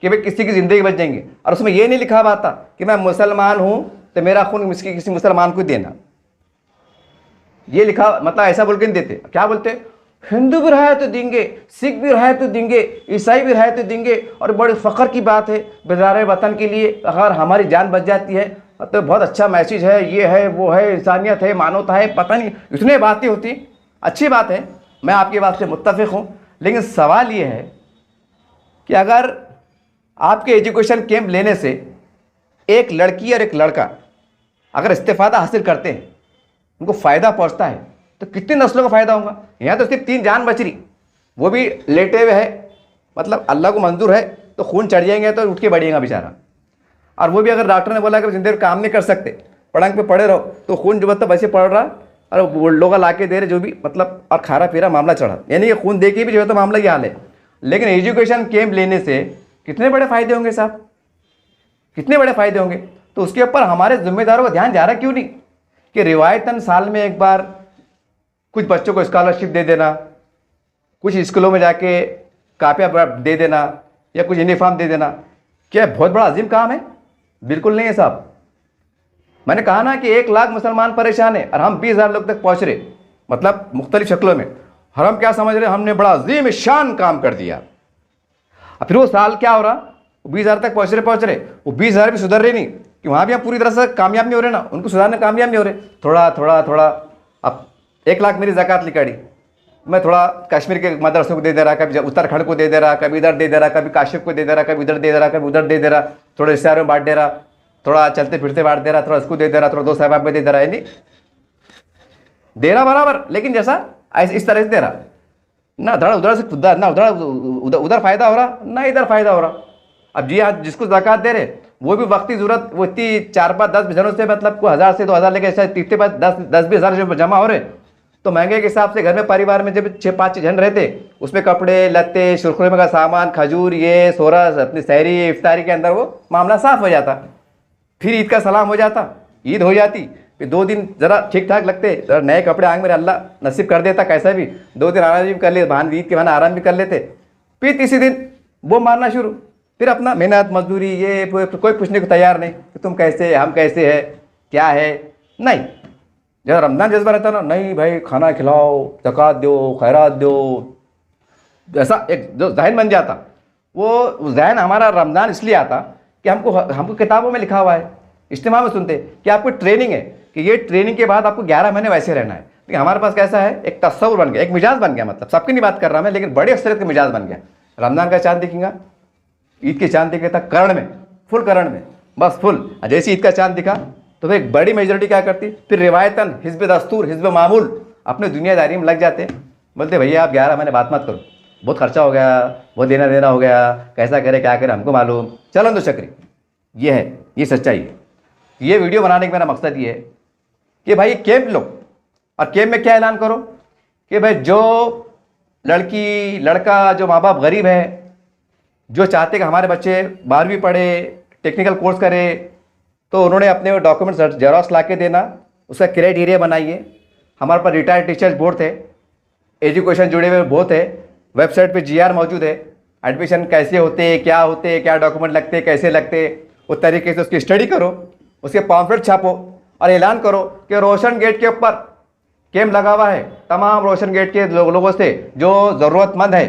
कि भाई किसी की ज़िंदगी बच जाएंगे, और उसमें ये नहीं लिखा हुआ था कि मैं मुसलमान हूँ तो मेरा खून किसी मुसलमान को देना, ये लिखा, मतलब ऐसा बोल के नहीं देते। क्या बोलते हैं, हिंदू भी रहा तो देंगे, सिख भी रहा तो देंगे, ईसाई भी रहा तो देंगे, और बड़े फ़ख्र की बात है बेदार वतन के लिए अगर हमारी जान बच जाती है तो बहुत अच्छा मैसेज है, ये है वो है, इंसानियत है, मानवता है, पता नहीं इतनी बातें होती। अच्छी बात है, मैं आपकी बात से मुत्तफ़िक़ हूँ, लेकिन सवाल ये है कि अगर आपके एजुकेशन कैंप लेने से एक लड़की और एक लड़का अगर इस्तेफ़ादा हासिल करते हैं, उनको फ़ायदा पहुँचता है, तो कितनी नस्लों का फ़ायदा होगा। यहाँ तो सिर्फ 3 जान बच रही, वो भी लेटे हुए है, मतलब अल्लाह को मंजूर है तो खून चढ़ जाएंगे तो उठ के बढ़ेगा बेचारा, और वो भी अगर डॉक्टर ने बोला कि ज़िंदगी में काम नहीं कर सकते, पलंग पे पड़े रहो, तो खून जो मतलब वैसे पड़ रहा, और वो लोग ला के दे रहे जो भी, मतलब और खारा पीरा मामला चढ़ा, यानी कि खून दे के भी जो है तो मामला ये हाल है। लेकिन एजुकेशन कैंप लेने से कितने बड़े फ़ायदे होंगे साहब, कितने बड़े फ़ायदे होंगे। तो उसके ऊपर हमारे ज़िम्मेदारों का ध्यान जा रहा क्यों नहीं कि रिवायतन साल में एक बार कुछ बच्चों को स्कॉलरशिप दे देना, कुछ स्कूलों में जाके कापियाँ दे देना, या कुछ यूनिफॉर्म दे देना, क्या बहुत बड़ा अजीम काम है? बिल्कुल नहीं है साहब। मैंने कहा ना कि 1 लाख मुसलमान परेशान है और हम 20,000 लोग तक पहुँच रहे, मतलब मुख्तलिफ शक्लों में, और हम क्या समझ रहे, हमने बड़ा अजीम शान काम कर दिया। और फिर वो साल क्या हो रहा, 20,000 तक पहुँच रहे, वो 20,000 भी सुधर रहे नहीं, कि वहाँ भी हम पूरी तरह से कामयाब नहीं हो रहे ना, उनको सुधारने कामयाब नहीं हो रहे, थोड़ा थोड़ा थोड़ा। अब 1 लाख मेरी ज़कात निकाली, मैं थोड़ा कश्मीर के मदरसों को दे दे रहा, कभी उत्तराखंड को दे दे रहा, कभी इधर दे दे रहा, कभी काशिफ को दे दे रहा, कभी इधर दे दे रहा, कभी उधर दे दे रहा, थोड़ा रिश्तेदारों में बांट दे रहा, थोड़ा चलते फिरते बांट दे रहा, थोड़ा उसको दे दे रहा, थोड़ा 2 साहब में दे दे रहा है, नहीं दे रहा बराबर, लेकिन जैसा ऐसे इस तरह से दे रहा ना, धड़ा उधर से खुदा ना, उधर फ़ायदा हो रहा ना, इधर फ़ायदा हो रहा। अब जी हाँ, जिसको ज़कात दे रहे वो भी वक्ती ज़रूरत, वो इतनी 4-5-10 जनों से, मतलब को 1000 से 2000 लेके ऐसा 10-20 हज़ार जमा हो रहे, तो महंगे के हिसाब से घर में परिवार में जब 6-5 जन रहते, उसमें कपड़े लत्ते सुरखुरे में का सामान, खजूर, ये सोरस, अपनी सहरी इफ्तारी के अंदर वो मामला साफ़ हो जाता। फिर ईद का सलाम हो जाता, ईद हो जाती, फिर 2 दिन ज़रा ठीक ठाक लगते, ज़रा नए कपड़े आएंगे, मेरे अल्लाह नसीब कर देता, कैसा भी 2 दिन आराम भी कर ले, बहान ईद के बहाने आराम भी कर लेते। फिर तीसरे दिन वो मारना शुरू, फिर अपना मेहनत मजदूरी, ये कोई पूछने को तैयार नहीं कि तुम कैसे, हम कैसे है, क्या है, नहीं। जब रमज़ान जज्बा रहता ना, नहीं भाई खाना खिलाओ, ज़कात दो, खैरात दो, ऐसा एक जो जहन बन जाता, वो जहन हमारा रमज़ान इसलिए आता कि हमको किताबों में लिखा हुआ है, इज्तिमा में सुनते कि आपको ट्रेनिंग है, कि ये ट्रेनिंग के बाद आपको 11 महीने वैसे रहना है। लेकिन हमारे पास कैसा है, एक तस्वुर बन गया, एक मिजाज बन गया, मतलब सबकी नहीं बात कर रहा मैं, लेकिन बड़ी अक्सरियत का मिजाज बन गया। रमज़ान का चाँद दिखेगा, ईद के चाँद दिखे तक करण में, फुल करण में, बस फुल। जैसे ईद का चाँद दिखा तो एक बड़ी मेजोरिटी क्या करती, फिर रिवायतन हिज़्ब दस्तूर, हिज़्ब मामूल अपने दुनियादारी में लग जाते, बोलते भैया आप 11 महीने बात मत करो, बहुत खर्चा हो गया, बहुत देना देना हो गया, कैसा करे क्या करे हमको मालूम, चलन दो चक्री। ये है, ये सच्चाई है। ये वीडियो बनाने का मेरा मकसद ये है कि भाई कैंप लो, और कैंप में क्या ऐलान करो कि भाई जो लड़की लड़का, जो माँ बाप गरीब है, जो चाहते कि हमारे बच्चे 12वीं पढ़े, टेक्निकल कोर्स करे, तो उन्होंने अपने डॉक्यूमेंट्स जेरॉक्स ला के देना, उसका क्राइटेरिया बनाइए। हमारे पास रिटायर्ड टीचर्स बोर्ड थे, एजुकेशन जुड़े हुए बहुत है, वेबसाइट पे GR मौजूद है, एडमिशन कैसे होते, क्या डॉक्यूमेंट लगते, कैसे लगते, उस तरीके से उसकी स्टडी करो, उसके पॉम्फलेट छापो और ऐलान करो कि रोशन गेट के ऊपर कैंप लगा हुआ है, तमाम रोशन गेट के लोगों से जो ज़रूरतमंद है,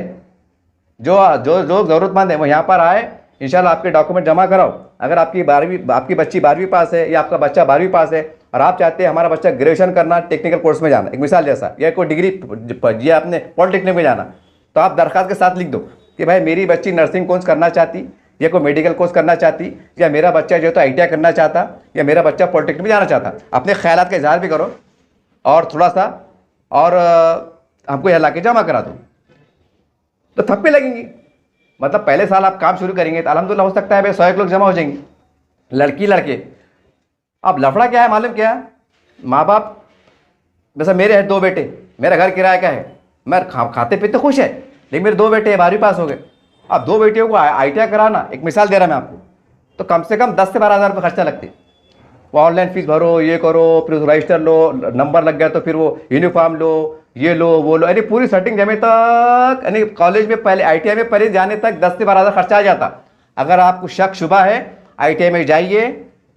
जो लोग ज़रूरतमंद है वो यहाँ पर आए, इंशाल्लाह आपके डॉक्यूमेंट जमा कराओ। अगर आपकी बच्ची 12वीं पास है या आपका बच्चा 12वीं पास है और आप चाहते हैं हमारा बच्चा ग्रेजुएशन करना, टेक्निकल कोर्स में जाना, एक मिसाल जैसा, या कोई डिग्री या आपने पॉलिटेक्निक में जाना, तो आप दरख्वास्त के साथ लिख दो कि भाई मेरी बच्ची नर्सिंग कोर्स करना चाहती या कोई मेडिकल कोर्स करना चाहती, या मेरा बच्चा जो है तो ITI करना चाहता, या मेरा बच्चा पॉलिटेक्निक में जाना चाहता, अपने ख्यालात का इजहार भी करो और थोड़ा सा और हमको यहाँ ला के जमा करा दो, तो थप्पे लगेंगी। मतलब पहले साल आप काम शुरू करेंगे तो अल्हम्दुलिल्लाह हो सकता है भाई 100 लोग जमा हो जाएंगे, लड़की लड़के। अब लफड़ा क्या है मालूम क्या है, माँ बाप वैसे मेरे हैं 2 बेटे, मेरा घर किराए का है, मैं खाते पीते खुश है, लेकिन मेरे 2 बेटे 12वीं पास हो गए। अब 2 बेटियों को ITI कराना, एक मिसाल दे रहा मैं आपको, तो कम से कम 10 से 12 हज़ार रुपये खर्चा लगते। वो ऑनलाइन फीस भरो, ये करो, फिर रजिस्टर लो, नंबर लग गया तो फिर वो यूनिफॉर्म लो, ये लो वो लो, यानी पूरी सेटिंग जमे तक, यानी कॉलेज में पहले ITI में पहले जाने तक 10 से 12 हज़ार खर्चा आ जाता। अगर आपको शक शुबा है ITI में जाइए,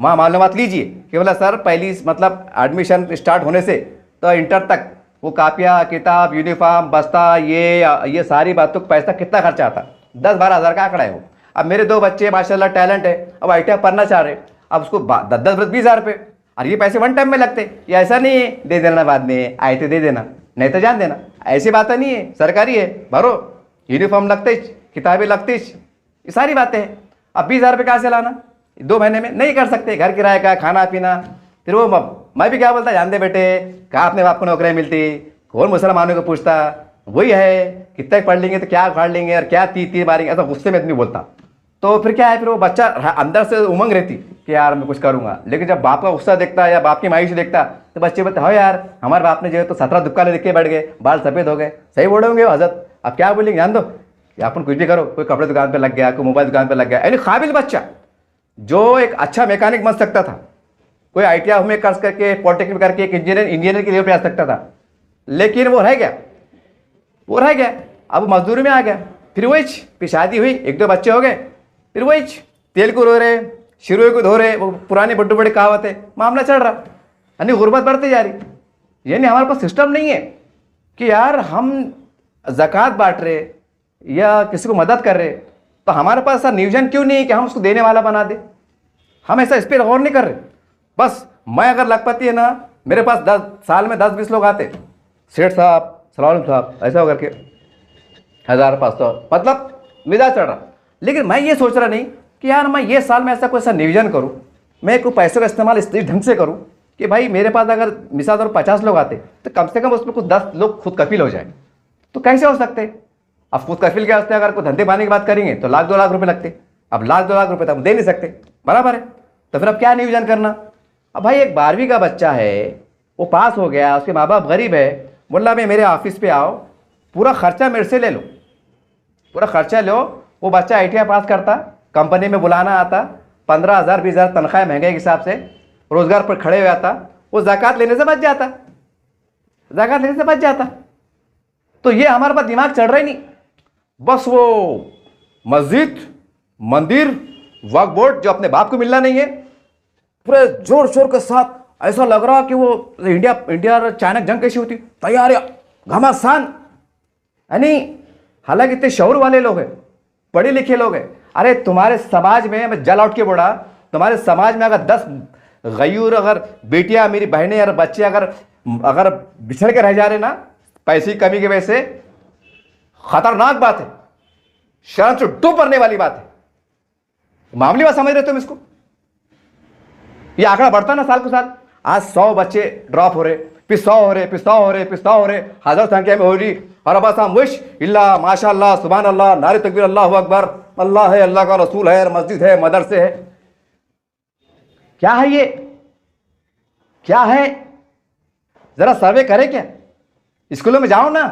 वहाँ मालूमात लीजिए कि बोला सर पहली मतलब एडमिशन स्टार्ट होने से तो इंटर तक वो कापियाँ किताब यूनिफॉर्म बस्ता ये सारी बातों का पैसा कितना खर्चा आता, 10-12 हज़ार का आंकड़ा है वो। अब मेरे 2 बच्चे माशाल्लाह टैलेंट है, अब ITI पढ़ना चाह रहे, अब उसको 10-20 हज़ार रुपये, और ये पैसे वन टाइम में लगते। ये ऐसा नहीं है दे देना बाद में, आए तो दे देना नहीं तो जान देना, ऐसी बातें नहीं है, सरकारी है, भरो, यूनिफॉर्म लगते, किताबें लगती, ये सारी बातें हैं। अब 20 हज़ार रुपये कहाँ से लाना 2 महीने में, नहीं कर सकते, घर किराए का खाना पीना। फिर वो मैं भी क्या बोलता, जान दे बेटे कहाँ अपने बाप को नौकरी मिलती, कौन मुसलमानों को पूछता, वही है कितने पढ़ लेंगे तो क्या उखाड़ लेंगे और क्या तीर मारेंगे, ऐसा गुस्से में नहीं बोलता। तो फिर क्या है, फिर वो बच्चा अंदर से उमंग रहती कि यार मैं कुछ करूँगा, लेकिन जब बाप का गुस्सा देखता है या बाप की मायूसी देखता तो बच्चे बोलते हो यार हमारे बाप ने जो है तो 17 दुक्का ले के बैठ गए, बाल सफ़ेद हो गए, सही बोले होंगे हजरत, अब क्या बोलेंगे, जान दो कि अपन कुछ भी करो, कोई कपड़े दुकान पर लग गया, कोई मोबाइल दुकान पर लग गया। यानी काबिल बच्चा जो एक अच्छा मैकेनिक बन सकता था, कोई ITI में कर करके पॉलिटेक्निक करके एक इंजीनियर के लेवल पे आ सकता था, लेकिन वो रह गया, अब मजदूरी में आ गया। फिर वही फिर शादी हुई, 1-2 बच्चे हो गए, फिर वही तेल को रो रहे, शिरों को धो रहे, वो पुरानी बड्डू बड़ी कहावत है, मामला चल रहा, यानी गुर्बत बढ़ती जा रही। यानी हमारे पास सिस्टम नहीं है कि यार हम ज़कात बांट रहे या किसी को मदद कर रहे, तो हमारे पास ऐसा नियोजन क्यों नहीं है कि हम उसको देने वाला बना दे। हम ऐसा इस पर गौर नहीं कर रहे। बस मैं अगर लखपति है ना, मेरे पास 10 साल में 10-20 लोग आते, सेठ साहब सलाम साहब ऐसा होकर के 1500, मतलब मिजाज चढ़ रहा। लेकिन मैं ये सोच रहा नहीं कि यार मैं ये साल में ऐसा कोई ऐसा नियोजन करूं, मैं कोई पैसे का इस्तेमाल इस ढंग से करूं कि भाई मेरे पास अगर मिसाल और 50 लोग आते तो कम से कम उसमें कुछ 10 लोग खुद कफील हो जाए। तो कैसे हो सकते? अब खुद कफील के वास्ते अगर कोई धंधे पानी की बात करेंगे तो 1-2 लाख रुपये लगते। अब 1-2 लाख रुपये तो हम दे नहीं सकते, बराबर है। तो फिर अब क्या नियोजन करना? अब भाई एक 12वीं का बच्चा है, वो पास हो गया, उसके माँ बाप गरीब है, बोला भाई मेरे ऑफिस पे आओ, पूरा खर्चा मेरे से ले लो, पूरा खर्चा लो। वो बच्चा ITI पास करता, कंपनी में बुलाना आता, 15,000 20,000 तनख्वाह महंगे के हिसाब से रोजगार पर खड़े हो जाता, वो ज़कात लेने से बच जाता, तो ये हमारे पास दिमाग चढ़ रहा ही नहीं। बस वो मस्जिद मंदिर वक्फ बोर्ड जो अपने बाप को मिलना नहीं है, पूरे जोर शोर के साथ ऐसा लग रहा कि वो इंडिया और चाइना जंग कैसी होती, तैयारियां घमासान। यानी हालांकि इतने शौर वाले लोग हैं, पढ़े लिखे लोग हैं। अरे तुम्हारे समाज में, मैं जल आउट के बोला, तुम्हारे समाज में अगर 10 गयूर अगर बेटियां मेरी बहनें और बच्चे अगर बिछड़ के रह जा रहे ना पैसे की कमी की वजह से, खतरनाक बात है, शर्म से डूब पड़ने वाली बात है। मामूली बात समझ रहे तुम इसको? ये आंकड़ा बढ़ता ना साल को साल। आज 100 बच्चे ड्रॉप हो रहे, फिर 100 हो रहे, फिर 100 हो रहे, फिर 100 हो रहे, हज़ार संख्या में हो रही। और बस हम विश इल्ला माशाअल्लाह सुभान अल्लाह नारे तकबीर अल्लाहु अकबर, अल्लाह है, अल्लाह का रसूल है, मस्जिद है, मदरसे है। क्या है ये? क्या है? जरा सर्वे करे क्या? स्कूलों में जाओ ना,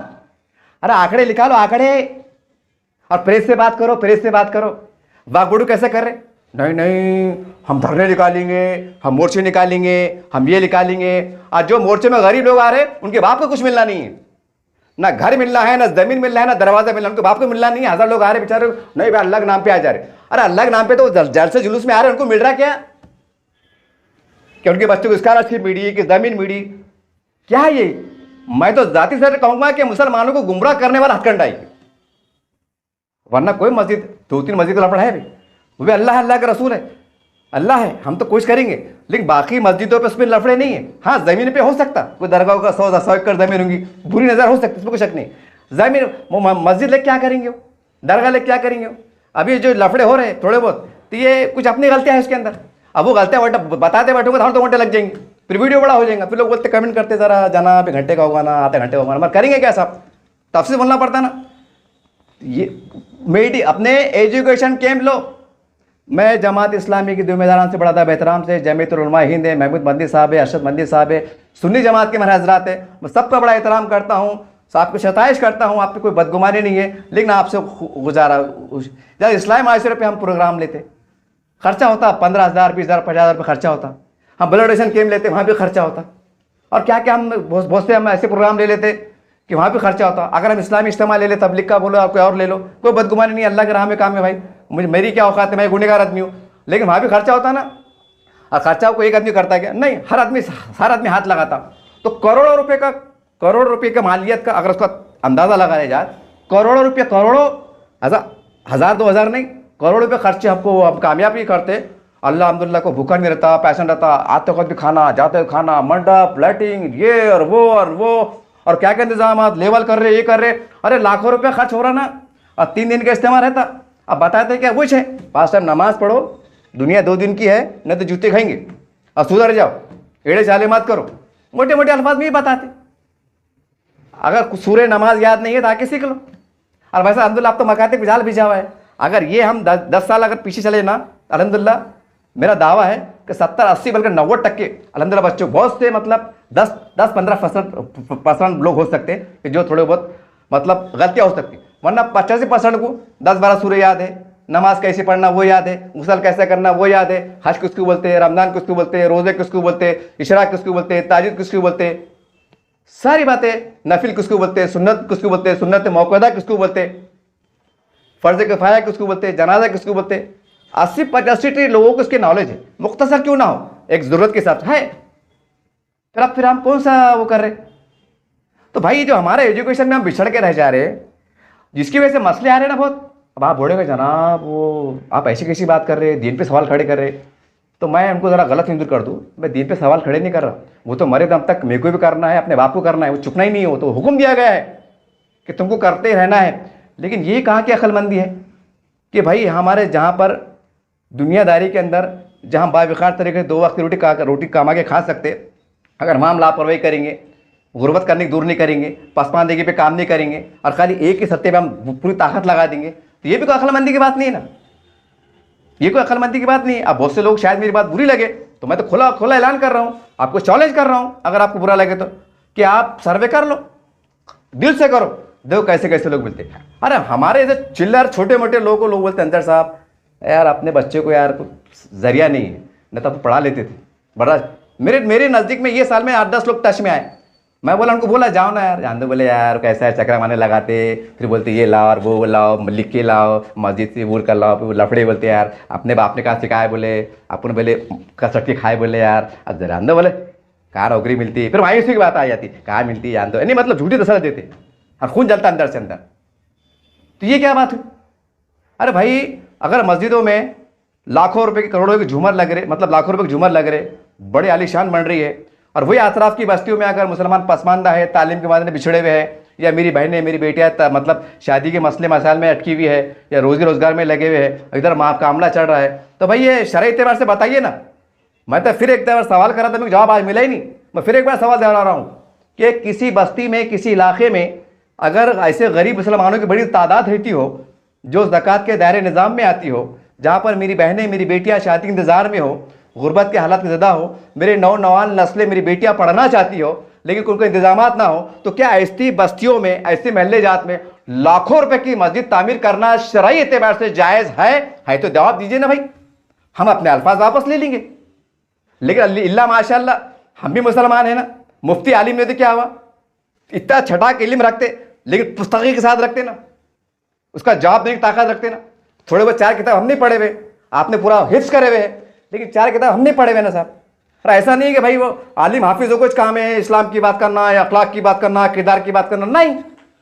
अरे आंकड़े निकालो, आंकड़े, और प्रेस से बात करो, प्रेस से बात करो। वाकबड़ू कैसे कर रहे? नहीं हम धरने निकालेंगे, हम मोर्चे निकालेंगे, हम ये निकालेंगे। आज जो मोर्चे में गरीब लोग आ रहे उनके बाप को कुछ मिलना नहीं है, ना घर मिलना है, ना जमीन मिलना है, ना दरवाजा मिलना, उनके बाप को मिलना नहीं है। 1000 लोग आ रहे बेचारे, नहीं भाई अल्लाह के नाम पे आ जा रहे। अरे अल्लाह के नाम पे तो जलसे जुलूस में आ रहे, उनको मिल रहा क्या? कि उनके बच्चों को स्कॉलरशिप मिली, कि जमीन मिली, क्या है ये? मैं तो जाति से कहूंगा कि मुसलमानों को गुमराह करने वाला हथकंडा है, वरना कोई मस्जिद 2-3 मस्जिद का लफड़ा है भाई, वो भी अल्लाह अल्लाह का रसूल है, अल्लाह है, हम तो कोशिश करेंगे। लेकिन बाकी मस्जिदों पे उसमें लफड़े नहीं है। हाँ ज़मीन पे हो सकता, कोई दरगाह का 100 एकड़ ज़मीन होगी, बुरी नज़र हो सकती, इसमें कोई शक नहीं। ज़मीन मस्जिद लेके क्या करेंगे, दरगाह लेके क्या करेंगे? अभी जो लफड़े हो रहे हैं थोड़े बहुत, तो ये कुछ अपनी गलतियाँ हैं इसके अंदर। अब वो गलतियाँ बताते बैठोगे तो हर 2 घंटे लग जाएंगे, फिर वीडियो बड़ा हो जाएगा, फिर लोग बोलते कमेंट करते ज़रा जाना भी घंटे का होगा ना, आधे घंटे होगा ना, मगर करेंगे क्या साहब, तफसील बोलना पड़ता ना। ये अपने एजुकेशन कैंप लो। मैं जमात इस्लामी की जिम्मेदारान से बड़ा था एहतराम से, जमीयतुल उलमा हिंद है, महमूद मंदी साहब है, अरशद मंदी साहब है, सुन्नी जमात के मेरे हजरात है, मैं सबका बड़ा एहतराम करता हूँ, आपको शताइश करता हूँ, आप पे कोई बदगुमानी नहीं है, लेकिन आपसे गुजारा जब इस्लाम माशरे पे हम प्रोग्राम लेते, खर्चा होता 15,000 20,000 50,000 रुपये खर्चा होता। हम ब्लड डोनेशन कैंप लेते, वहाँ भी खर्चा होता। और क्या क्या हम बहुत से हम ऐसे प्रोग्राम ले लेते कि वहाँ भी खर्चा होता। अगर हम इस्लामी इज्तिमा ले ले, तबलीग का बोलो, आप कोई और ले लो, कोई बदगुमानी नहीं, अल्लाह के राह में काम है भाई, मेरी क्या औकात है, मैं गुनहगार आदमी हूँ, लेकिन वहाँ भी खर्चा होता ना। और खर्चा को एक आदमी करता है क्या? नहीं, हर आदमी हाथ लगाता। तो करोड़ों रुपये का मालियत का अगर उसका अंदाज़ा लगाया जाए, करोड़ों रुपये, करोड़ों, 1,000 2,000 नहीं, करोड़ रुपये खर्चे आपको अब कामयाब ही करते। अल्लाह अल्हम्दुलिल्लाह को भूखा नहीं रहता, पैसा रहता, आते वक्त भी खाना, जाते हुए खाना, मंडप, लाइटिंग, ये और वो और क्या क्या इंतजाम लेवल कर रहे, ये कर रहे, अरे लाखों रुपये खर्च हो रहा ना, और 3 दिन का इस्तेमाल रहता। अब बताते क्या कुछ है, 5 टाइम नमाज पढ़ो, दुनिया 2 दिन की है, नहीं तो जूते खाएंगे, और सुधर जाओ, एड़े चाले मत करो, मोटे मोटे अल्फाज में ही बताते। अगर सूर्य नमाज याद नहीं है तो आके सीख लो। और वैसे अल्हम्दुलिल्लाह अब तो मकातिब जाल बिछा हुआ है। अगर ये हम 10 साल अगर पीछे चले ना, अल्हम्दुलिल्लाह मेरा दावा है कि 70-80 बल्कि 90% अल्हम्दुलिल्लाह बच्चों बहुत से मतलब 10-15% लोग हो सकते हैं कि जो थोड़े बहुत मतलब गलतियाँ हो सकती, वरना 85% को 10-12 सूर्य याद है, नमाज कैसे पढ़ना वो याद है, गुस्ल कैसे करना वो याद है, हज किसको बोलते हैं, रमज़ान किसको बोलते हैं, रोज़े किसको बोलते हैं, इशराक किसको बोलते हैं, ताजिद किसको बोलते हैं, सारी बातें, नफिल किसको बोलते हैं, सुन्नत किसको बोलते हैं, सुन्नत मौक़ूदा किसको बोलते हैं, फ़र्ज़ किफ़ाया किसको बोलते हैं, जनाजा किसको बोलते हैं। 80-85 लोगों को इसकी नॉलेज है, मुख्तसर क्यों ना हो, एक ज़रूरत के साथ है। फिर हम कौन सा वो कर रहे। तो भाई जो हमारे एजुकेशन में हम बिछड़ के रह जा रहे हैं, जिसकी वजह से मसले आ रहे हैं ना बहुत। अब आप बोलेंगे जनाब वो आप ऐसी कैसी बात कर रहे हैं, दीन पे सवाल खड़े कर रहे, तो मैं उनको ज़रा गलत हिंदू कर दूँ, मैं दीन पे सवाल खड़े नहीं कर रहा। वो तो मरे दम तक मेरे को भी करना है, अपने बाप को करना है, वो चुकना ही नहीं हो, तो हुक्म दिया गया है कि तुमको करते रहना है। लेकिन ये कहाँ की अक्लमंदी है कि भाई हमारे जहाँ पर दुनियादारी के अंदर जहाँ बावकार तरीके से 2 वक्त की रोटी कमा के खा सकते, अगर हम लापरवाही करेंगे, गुर्बत करने की दूर नहीं करेंगे, पसमानदगी पे काम नहीं करेंगे, और खाली एक ही सत्ते पे हम पूरी ताकत लगा देंगे, तो ये भी कोई अक्लमंदी की बात नहीं है ना, ये कोई अक्लमंदी की बात नहीं है। अब बहुत से लोग शायद मेरी बात बुरी लगे, तो मैं तो खुला ऐलान कर रहा हूँ, आपको चैलेंज कर रहा हूँ, अगर आपको बुरा लगे तो कि आप सर्वे कर लो, दिल से करो, देखो कैसे कैसे लोग मिलते हैं। अरे हमारे ऐसे चिल्लर छोटे मोटे लोगों को लोग बोलते हैं अंदर साहब यार अपने बच्चे को यार जरिया नहीं है, नहीं तो पढ़ा लेते थे बड़ा। मेरे नज़दीक में ये साल में 8-10 लोग टच में आए, मैं बोला उनको, बोला जाओ ना यार, जान दो, बोले यार कैसा है, चक्रा मारने लगाते, फिर बोलते ये लाओ और वो लाओ, लिख के लाओ, मस्जिद से बोल कर लाओ, फिर लफड़े बोलते यार अपने बाप ने कहा सिखाए, बोले अपन बोले कसटकी खाए, बोले यार अब जान दो, बोले कहाँ नौकरी मिलती है, फिर मायूसी की बात आ जाती, कहाँ मिलती है जान दो, नहीं मतलब झूठी तसल्ली देते और खून जलता अंदर से अंदर। तो ये क्या बात हुई? अरे भाई अगर मस्जिदों में लाखों रुपए के करोड़ों के झूमर लग रहे, मतलब लाखों रुपए के झूमर लग रहे, बड़े आलीशान बन रही है, और वही अतराफ की बस्तियों में अगर मुसलमान पसमानदा है, तालीम के मामले में बिछड़े हुए हैं, या मेरी बहनें मेरी बेटियाँ मतलब शादी के मसले मसाइल में अटकी हुई है, या रोज़ी रोज़गार में लगे हुए हैं, इधर मामला चल रहा है, तो भाई ये शरई एतबार से बताइए ना। मैं तो फिर एक बार सवाल कर रहा था, मुझे जवाब आज मिला ही नहीं। मैं फिर एक बार सवाल दोहरा रहा हूँ कि किसी बस्ती में, किसी इलाके में अगर ऐसे गरीब मुसलमानों की बड़ी तादाद रहती हो जो ज़कात के दायरे निज़ाम में आती हो, जहाँ पर मेरी बहनें मेरी बेटियाँ शादी के इंतज़ार में हो, गुर्बत के हालात में ज़्यादा हो, मेरे नौजवान नस्लें मेरी बेटियाँ पढ़ना चाहती हो, लेकिन उनको इंतजामात ना हो, तो क्या ऐसी बस्तियों में, ऐसे महल्ले जात में लाखों रुपए की मस्जिद तामीर करना शरई एतबार से जायज़ है? तो जवाब दीजिए ना भाई, हम अपने अल्फाज वापस ले लेंगे। लेकिन अल्लाह माशाअल्लाह हम भी मुसलमान हैं ना, मुफ्ती आलिम ने तो क्या हुआ, इतना छटाक इल्म रखते, लेकिन पुस्तकी के साथ रखते ना, उसका जवाब देने की ताकत रखते ना। थोड़े बहुत 4 किताब हम नहीं पढ़े हुए, आपने पूरा हिफ्स करे हुए हैं, लेकिन 4 किताब हम नहीं पढ़े हुए ना साहब। और ऐसा नहीं है कि भाई वो आलिम हाफिज़ हो कुछ काम है इस्लाम की बात करना या अखलाक की बात करना, किरदार की बात करना, नहीं।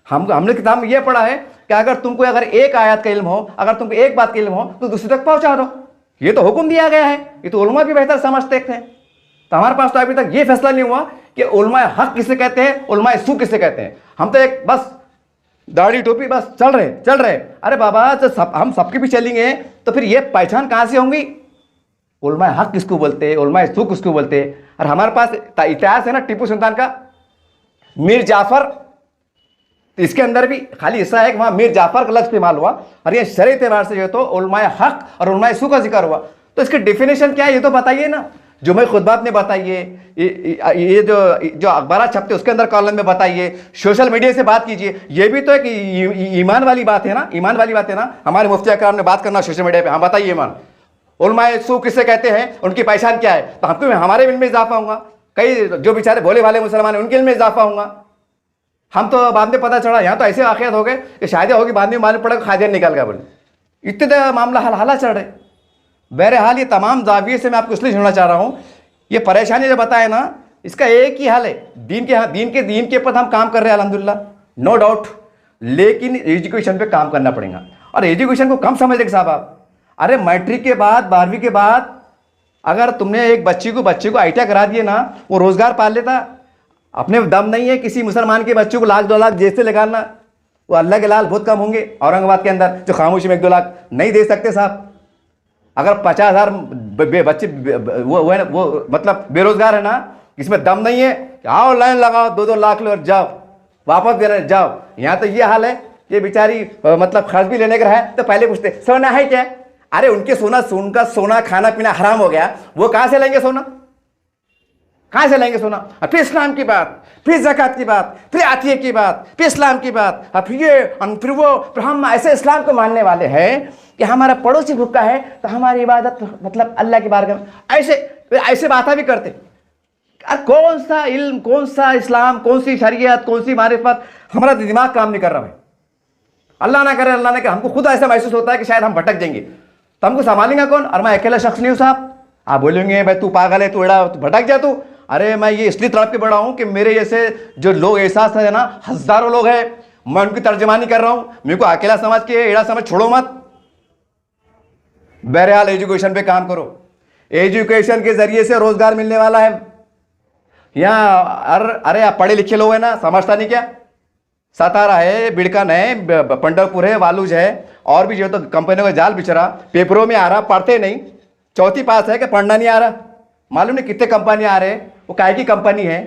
हमने किताब में ये पढ़ा है कि अगर तुमको अगर एक आयत का इल्म हो, अगर तुमको एक बात का इल्म हो, तो दूसरे तक पहुंचा दो। ये तो हुक्म दिया गया है, ये तो उलमा भी बेहतर समझते थे। तो हमारे पास तो अभी तक ये फैसला नहीं हुआ कि उलमा हक किसे कहते हैं, उलमा सू किसे कहते हैं। हम तो एक बस दाढ़ी टोपी बस चल रहे। अरे बाबा, तो हम सबके भी चलेंगे तो फिर ये पहचान कहाँ से होंगी? उलमाए हक किसको बोलते हैं, उलमाए सूख किसको बोलते हैं? और हमारे पास इतिहास है ना टीपू सुल्तान का, मीर जाफर, तो इसके अंदर भी खाली हिस्सा है कि वहां मीर जाफर का लफ्ज इस्तेमाल हुआ, और ये शरई एतबार से जो है तो उलमाए हक और उलमाए सूख का जिक्र हुआ। तो इसकी डेफिनेशन क्या है ये तो बताइए ना। जुमे खुतबात में बताइए, ये जो अखबार छपते उसके अंदर कॉलम में बताइए, सोशल मीडिया से बात कीजिए। ये भी तो एक ईमान वाली बात है ना, ईमान वाली बात है ना। हमारे मुफ्ती अकराम ने बात करना सोशल मीडिया पे, हाँ बताइए ईमान, उलमाए सूख किसे कहते हैं, उनकी पहचान क्या है? तो हमको हमारे इल्म में इजाफा होगा, कई जो बेचारे भोले वाले मुसलमान हैं उनके इल्म में इजाफा होगा। हम तो बाद में पता चला, यहाँ तो ऐसे वाक़यात हो गए कि शादियाँ होगी, बाद में मालूम पड़ा खादियान निकल गया बोले। इतने मामला हाला चढ़ रहे। बहरहाल ये तमाम जाविये से मैं आपको इसलिए जोड़ना चाह रहा हूँ, ये परेशानी जो बताए ना, इसका एक ही हाल है, दीन के ऊपर हम काम कर रहे हैं अल्हम्दुलिल्लाह, नो डाउट, लेकिन एजुकेशन पे काम करना पड़ेगा। और एजुकेशन को कम समझते साहब आप। अरे मैट्रिक के बाद, 12वीं के बाद अगर तुमने एक बच्ची को ITI करा दिए ना, वो रोजगार पा लेता। अपने दम नहीं है किसी मुसलमान के बच्चों को 1 लाख 2 लाख जैसे लगाना, वो अल्लाह के लाल बहुत कम होंगे औरंगाबाद के अंदर जो खामोशी में 1-2 लाख नहीं दे सकते साहब। अगर 50,000 बच्चे वो मतलब बेरोजगार है ना, इसमें दम नहीं है, आओ लाइन लगाओ 2-2 लाख लो और जाओ वापस देने जाओ। यहाँ तो ये हाल है, ये बेचारी मतलब खर्च भी लेने का है तो पहले पूछते सोना है क्या? अरे उनका सोना खाना पीना हराम हो गया, वो कहाँ से लेंगे सोना? कहाँ से लेंगे सोना? फिर इस्लाम की बात, फिर ज़कात की बात, फिर आतिये की बात, फिर इस्लाम की बात, फिर हम ऐसे इस्लाम को मानने वाले हैं कि हमारा पड़ोसी भूखा है तो हमारी इबादत मतलब अल्लाह की बारगाह में, ऐसे बातें भी करते। कौन सा इल्म, कौन सा इस्लाम, कौन सी शरीयत, कौन सी मारिफत, हमारा दिमाग काम नहीं कर रहा है। अल्लाह ना करे हमको खुद ऐसा महसूस होता है कि शायद हम भटक जाएंगे, तो हमको संभालेंगे कौन? और मैं अकेला शख्स नहीं हूँ साहब। आप बोलेंगे भाई तू पागल है, तू एड़ा, तू भटक जा तू। अरे मैं ये इसलिए तड़प के बढ़ा हूँ कि मेरे जैसे जो लोग एहसास है ना, हजारों लोग हैं, मैं उनकी तर्जमानी कर रहा हूँ। मेरे को अकेला समझ के एड़ा समझ छोड़ो मत। बहरहाल एजुकेशन पे काम करो, एजुकेशन के जरिए से रोजगार मिलने वाला है। यहाँ अरे आप पढ़े लिखे लोग हैं ना, समझता नहीं क्या? सतारा है, बिड़कन है, पंडरपुर है, वालूज है, और भी जो तो कंपनियों का जाल बिछ रहा, पेपरों में आ रहा, पढ़ते नहीं, चौथी पास है कि पढ़ना नहीं आ रहा। मालूम नहीं कितने कंपनियां आ रहे हैं, वो काय की कंपनी है,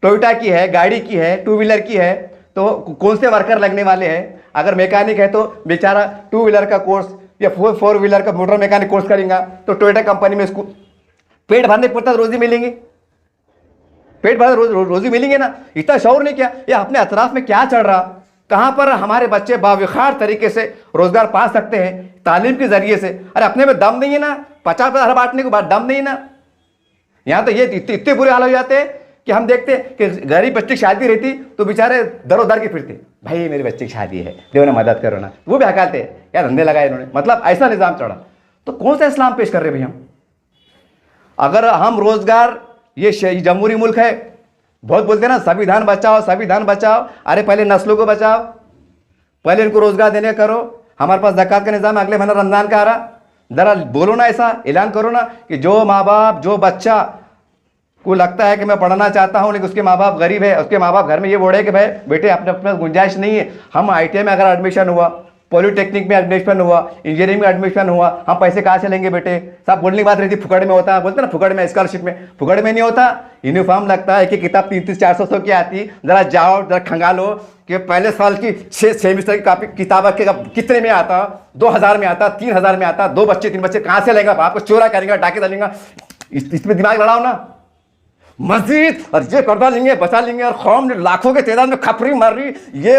टोयोटा की है, गाड़ी की है, 2 व्हीलर की है, तो कौन से वर्कर लगने वाले हैं? अगर मैकेनिक है तो बेचारा 2 व्हीलर का कोर्स या 4 व्हीलर का मोटर मैकेनिक कोर्स करेगा तो टोयोटा कंपनी में इसको पेट भरने पड़ता रोजी मिलेंगी, पेट भर रोजी मिलेंगे ना। इतना शौर नहीं किया, ये अपने अतराफ में क्या चल रहा, कहाँ पर हमारे बच्चे बावखार तरीके से रोजगार पा सकते हैं तालीम के जरिए से। अरे अपने में दम नहीं है ना, 50 बांटने के बाद दम नहीं है ना। यहाँ तो ये इतने बुरे हाल हो जाते हैं कि हम देखते हैं कि गरीब बच्चे की शादी रहती तो बेचारे दरो दर के फिरते, भाई मेरे बच्चे की शादी है, देव ने मदद करो ना, वो भी हकालते क्या धंधे लगाए इन्होंने, मतलब ऐसा निज़ाम चढ़ा। तो कौन सा इस्लाम पेश कर रहे भैया? अगर हम रोजगार, ये जमहूरी मुल्क है, बहुत बोलते हैं ना संविधान बचाओ संविधान बचाओ। अरे पहले नस्लों को बचाओ, पहले इनको रोजगार देने करो। हमारे पास ज़कात का निज़ाम अगले महीना रमज़ान का आ रहा, जरा बोलो ना, ऐसा ऐलान करो ना कि जो माँ बाप, जो बच्चा को लगता है कि मैं पढ़ना चाहता हूँ लेकिन उसके माँ बाप गरीब है, उसके माँ बाप घर में ये बोले कि भाई बेटे अपने अपने गुंजाइश नहीं है, हम ITI में अगर एडमिशन हुआ, पॉलिटेक्निक में एडमिशन हुआ, इंजीनियरिंग में एडमिशन हुआ, हम पैसे कहाँ से लेंगे बेटे? सब बोलने की बात रहती फुकड़ में होता है, बोलते ना फुकड़ में, स्कॉलरशिप में फुकड़ में नहीं होता। यूनिफॉर्म लगता है कि किताब 300-400 की आती, जरा जाओ जरा खंगालो कि पहले साल की 6 सेमिस्टर की कापी किताब कितने में आता, 2000 में आता, 3000 में आता, 2 बच्चे 3 बच्चे कहाँ से लेगा? आपको चोरा करेगा, डाके डालेंगे, इसमें दिमाग लड़ाओ ना। मस्जिद और ये करवा लेंगे, बचा लेंगे, और कौम ने लाखों के तादाद में खपरी मार रही, ये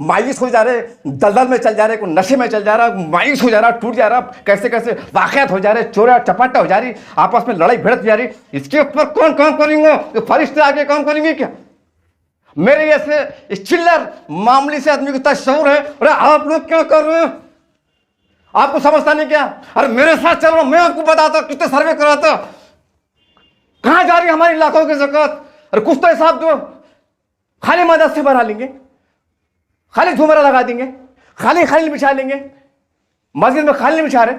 मायूस हो जा रहे, दलदल में चल जा रहे, कोई नशे में चल जा रहा, मायूस हो जा रहा, टूट जा रहा, कैसे कैसे वाक़यात हो जा रहे, चोरा चपाटा हो जा रही, आपस में लड़ाई भिड़त जा रही। इसके ऊपर कौन काम करेंगे? तो फरिश्ते आगे काम करेंगे क्या? मेरे जैसे इस चिल्लर मामले से आदमी को तशऊर है, अरे आप लोग क्या कर रहे हैं? आपको समझता नहीं क्या? अरे मेरे साथ चलो, मैं आपको बताता, कितने सर्वे कराता, कहाँ जा रही है हमारी लाखों की ज़कात। अरे कुछ तो हिसाब दो। खाली मदद से बढ़ा लेंगे, खाली झुमरा लगा देंगे, खाली बिछा लेंगे, मस्जिद में खाली बिछा रहे,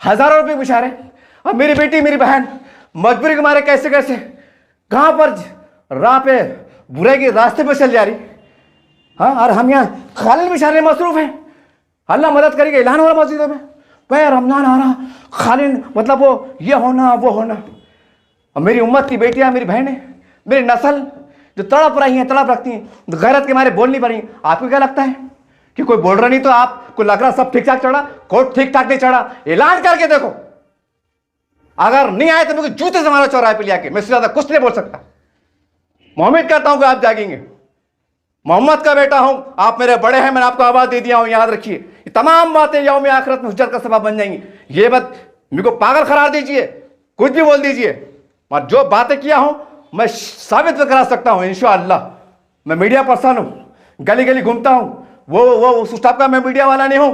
हजारों रुपये बिछा रहे, और मेरी बेटी मेरी बहन मजबूरी के मारे कैसे कैसे कहाँ पर राह पे बुराई के रास्ते पर चल जा रही। हाँ, और हम यहाँ खालिद बिछाने में मसरूफ़ हैं। अल्लाह मदद करेगा। ऐलान हो रहा मस्जिदों में, भाई रमज़ान आ रहा, खालिद मतलब वो ये होना वो होना। और मेरी उम्मत की बेटियाँ, मेरी बहनें, मेरी नस्ल जो तड़प रही हैं, तड़प रखती हैं, गैरत के मारे बोल नहीं पा रही। आपको क्या लगता है कि कोई बोल रहा नहीं तो आपको लग रहा सब ठीक ठाक चढ़ा? कोर्ट ठीक ठाक नहीं चढ़ा। ऐलान करके देखो, अगर नहीं आए तो मुझे जूते से मारो चौराहे पे लिया के। मैं इससे ज्यादा कुछ नहीं बोल सकता। मैं उम्मीद करता हूं कि आप जागेंगे। मोहम्मद का बेटा हूं, आप मेरे बड़े हैं, मैंने आपको आवाज दे दिया हूं। याद रखिए, ये तमाम बातें यौम आखिरत में हुज्जत का सबब बन जाएंगी। ये बात मेरे को पागल करार दीजिए, कुछ भी बोल दीजिए, और जो बातें किया हूं मैं साबित करा सकता हूं इंशाअल्लाह। मैं मीडिया पर्सन हूं, गली गली घूमता हूं। वो उस टाइप का मैं मीडिया वाला नहीं हूं।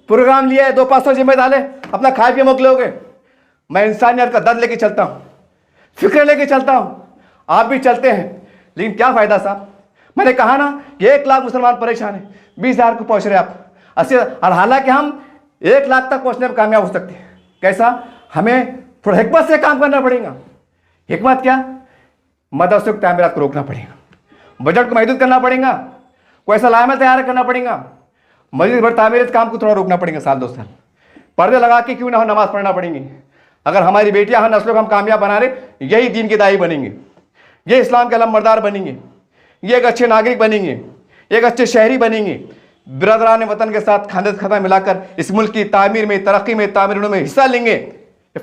प्रोग्राम लिया है, 2-500 जिम्मेदार अपना खाए पिए मोकलोगे। मैं इंसानियत का दर्द लेके चलता हूं, फिक्र लेके चलता हूं। आप भी चलते हैं, लेकिन क्या फायदा साहब? मैंने कहा ना कि 1 लाख मुसलमान परेशान है, 20,000 को पहुंच रहे आप 80। और हालांकि हम 1 लाख तक पहुंचने में कामयाब हो सकते हैं। कैसा? हमें थोड़ा हिकमत से काम करना पड़ेगा। हिकमत क्या? मदरसों की तामीरात को रोकना पड़ेगा, बजट को महदूद करना पड़ेगा, कोई ऐसा लाइमल तैयार करना पड़ेगा, मस्जिद भर तामीरत काम को थोड़ा रोकना पड़ेगा, साल 2 साल पर्दे लगा के क्यों ना हो नमाज पढ़ना पड़ेंगे। अगर हमारी बेटियां हर नस्लों को हम कामयाब बना रहे, यही दीन के दाई बनेंगे, ये इस्लाम के अलमबरदार बनेंगे, ये एक अच्छे नागरिक बनेंगे, एक अच्छे शहरी बनेंगे, बिरादरान वतन के साथ खांदे खाता मिलाकर इस मुल्क की तामीर में, तरक्की में, तामीर में हिस्सा लेंगे।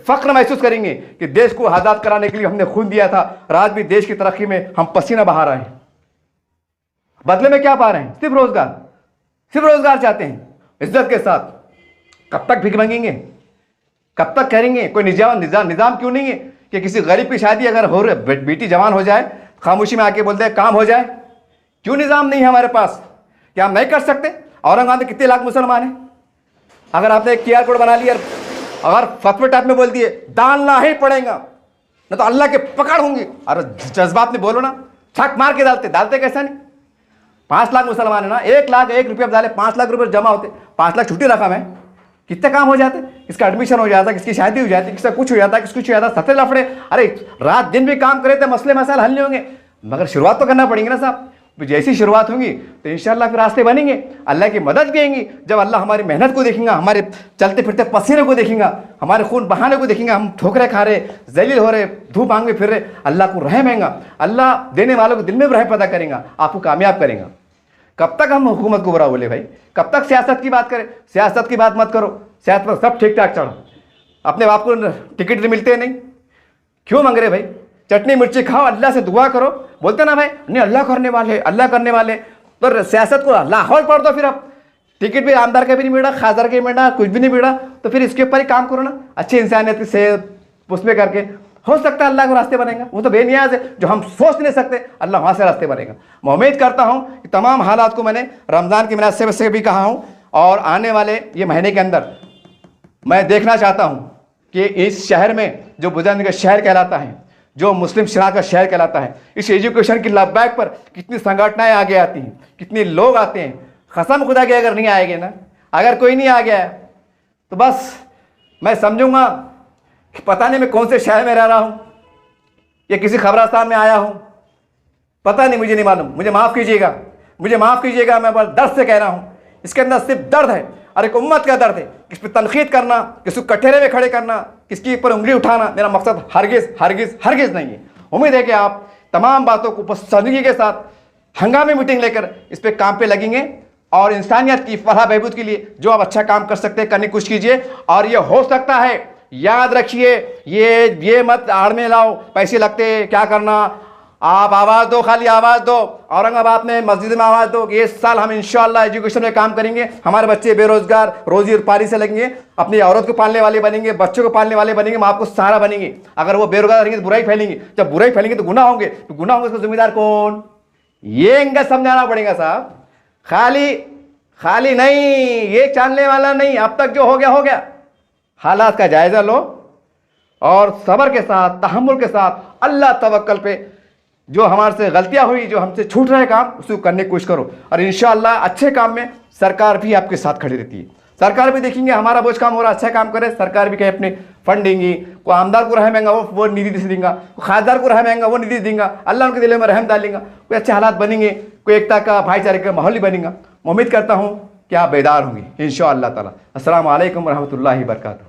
फख्र महसूस करेंगे कि देश को आज़ाद कराने के लिए हमने खून दिया था, और आज भी देश की तरक्की में हम पसीना बहा रहे हैं। बदले में क्या पा रहे हैं? सिर्फ रोजगार चाहते हैं इज्जत के साथ। कब तक भीख मांगेंगे? कब तक करेंगे? कोई निजाम क्यों नहीं है कि किसी गरीब की शादी अगर हो रही, बेटी जवान हो जाए, खामोशी में आके बोलते हैं काम हो जाए? क्यों निजाम नहीं है हमारे पास? क्या हम नहीं कर सकते? औरंगाबाद में कितने लाख मुसलमान हैं? अगर आपने एक QR कोड बना लिया, अगर फतवे टाइप में बोल दिए डालना ही पड़ेगा, न तो अल्लाह के पकड़ होंगी। और जज्बात में बोलो ना, छक मार के डालते कैसा नहीं? 5 लाख मुसलमान है ना, 1 लाख 1 रुपया डाले 5 लाख रुपये जमा होते। 5 लाख छुट्टी रकम है, कितने काम हो जाते? किसका एडमिशन हो जाता, किसकी शादी हो जाती, किसका कुछ हो जाता, किसका कुछ हो जाता, सत्ते लफड़े। अरे रात दिन भी काम करे तो मसले मसाइल हल नहीं होंगे, मगर शुरुआत तो करना पड़ेगी ना साहब। जैसी शुरुआत होगी तो इंशाअल्लाह फिर रास्ते बनेंगे, अल्लाह की मदद भी आएंगी। जब अल्लाह हमारी मेहनत को देखेंगे, हमारे चलते फिरते पसीने को देखेंगे, हमारे खून बहाने को देखेंगे, हम ठोकरे खा रहे, जलील हो रहे, धूप मांग में फिर रहे, अल्लाह को रहम आएगा। अल्लाह देने वालों को दिल में रहम पैदा करेगा, आपको कामयाब करेगा। कब तक हम हुकूमत को बुरा बोले भाई? कब तक सियासत की बात करें? सियासत की बात मत करो, सियासत में सब ठीक ठाक चढ़ो। अपने बाप को टिकट मिलते नहीं, क्यों मांग रहे भाई? चटनी मिर्ची खाओ, अल्लाह से दुआ करो। बोलते ना भाई नहीं अल्लाह करने वाले, अल्लाह करने वाले, तो सियासत को लाहौल पढ़ दो। फिर अब टिकट भी आमदार का भी नहीं मिला, खासदार का भी मिला, कुछ भी नहीं मिला, तो फिर इसके ऊपर ही काम करो ना, अच्छी इंसानियत से उसमें करके। हो सकता है अल्लाह को रास्ते बनेगा, वो तो बेनियाज है, जो हम सोच नहीं सकते, अल्लाह वहाँ से रास्ते बनेगा। मैं उम्मीद करता हूँ कि तमाम हालात को मैंने रमज़ान के मुनासिबत से भी कहा हूँ, और आने वाले ये महीने के अंदर मैं देखना चाहता हूँ कि इस शहर में, जो बुजुर्ग का शहर कहलाता है, जो मुस्लिम शनाख्त का शहर कहलाता है, इस एजुकेशन की लबैक पर कितनी संगठनाएं आगे आती हैं, कितने लोग आते हैं। कसम खुदा के अगर नहीं आएंगे ना, अगर कोई नहीं आ गया तो बस मैं समझूंगा कि पता नहीं मैं कौन से शहर में रह रहा हूँ, या किसी खबरस्तान में आया हूँ, पता नहीं, मुझे नहीं मालूम। मुझे माफ़ कीजिएगा, मुझे माफ़ कीजिएगा, मैं बस दर्द से कह रहा हूँ। इसके अंदर सिर्फ दर्द है, और एक उम्मत का दर्द है। किस पर तनकीद करना, किसी को कटहरे में खड़े करना, किसके ऊपर उंगली उठाना मेरा मकसद हरगिज़ हरगिज़ हरगिज़ नहीं है। उम्मीद है कि आप तमाम बातों को पसंदगी के साथ हंगामी मीटिंग लेकर इस पर काम पे लगेंगे, और इंसानियत की फलाह बहबूद के लिए जो आप अच्छा काम कर सकते हैं करने की कोशिश कीजिए। और ये हो सकता है, याद रखिए, ये मत आड़ में लाओ, पैसे लगते क्या करना, आप आवाज़ दो, खाली आवाज़ दो। औरंगाबाद में मस्जिद में आवाज़ दो कि इस साल हम इंशाअल्लाह एजुकेशन में काम करेंगे, हमारे बच्चे बेरोजगार रोजी और पारी से लगेंगे, अपनी औरत को पालने वाले बनेंगे, बच्चों को पालने वाले बनेंगे, माँ को सहारा बनेंगे। अगर वो बेरोजगार रहेंगे तो बुराई फैलेंगी, जब बुराई फैलेंगे तो गुनाह होंगे, तो गुनाह होंगे उसका जिम्मेदार कौन? ये इनका समझाना पड़ेगा साहब, खाली नहीं, ये जानने वाला नहीं। अब तक जो हो गया हो गया। हालात का जायजा लो और सब्र के साथ, तहम्मुल के साथ, अल्लाह तवक्कल पे, जो हमारे से गलतियां हुई, जो हमसे छूट रहे काम, उसको करने की कोशिश करो, और इंशाअल्लाह अच्छे काम में सरकार भी आपके साथ खड़ी रहती है। सरकार भी देखेंगे हमारा बोझ काम हो रहा, अच्छा काम करे, सरकार भी कहीं अपने फंड देंगी। कोई आमदार को रह महंगा वो निधि से देंगे, खासदार को रह महंगा वो निधि देंगे, अल्लाह उनके दिल में रहम डालेंगे, कोई अच्छे हालात बनेंगे, कोई एकता का भाईचारे का माहौल ही बनेगा। मैं उम्मीद करता हूँ कि आप बेदार होंगे इंशाअल्लाह ताला। अस्सलाम वालेकुम रहमतुल्लाहि व बरकातहू।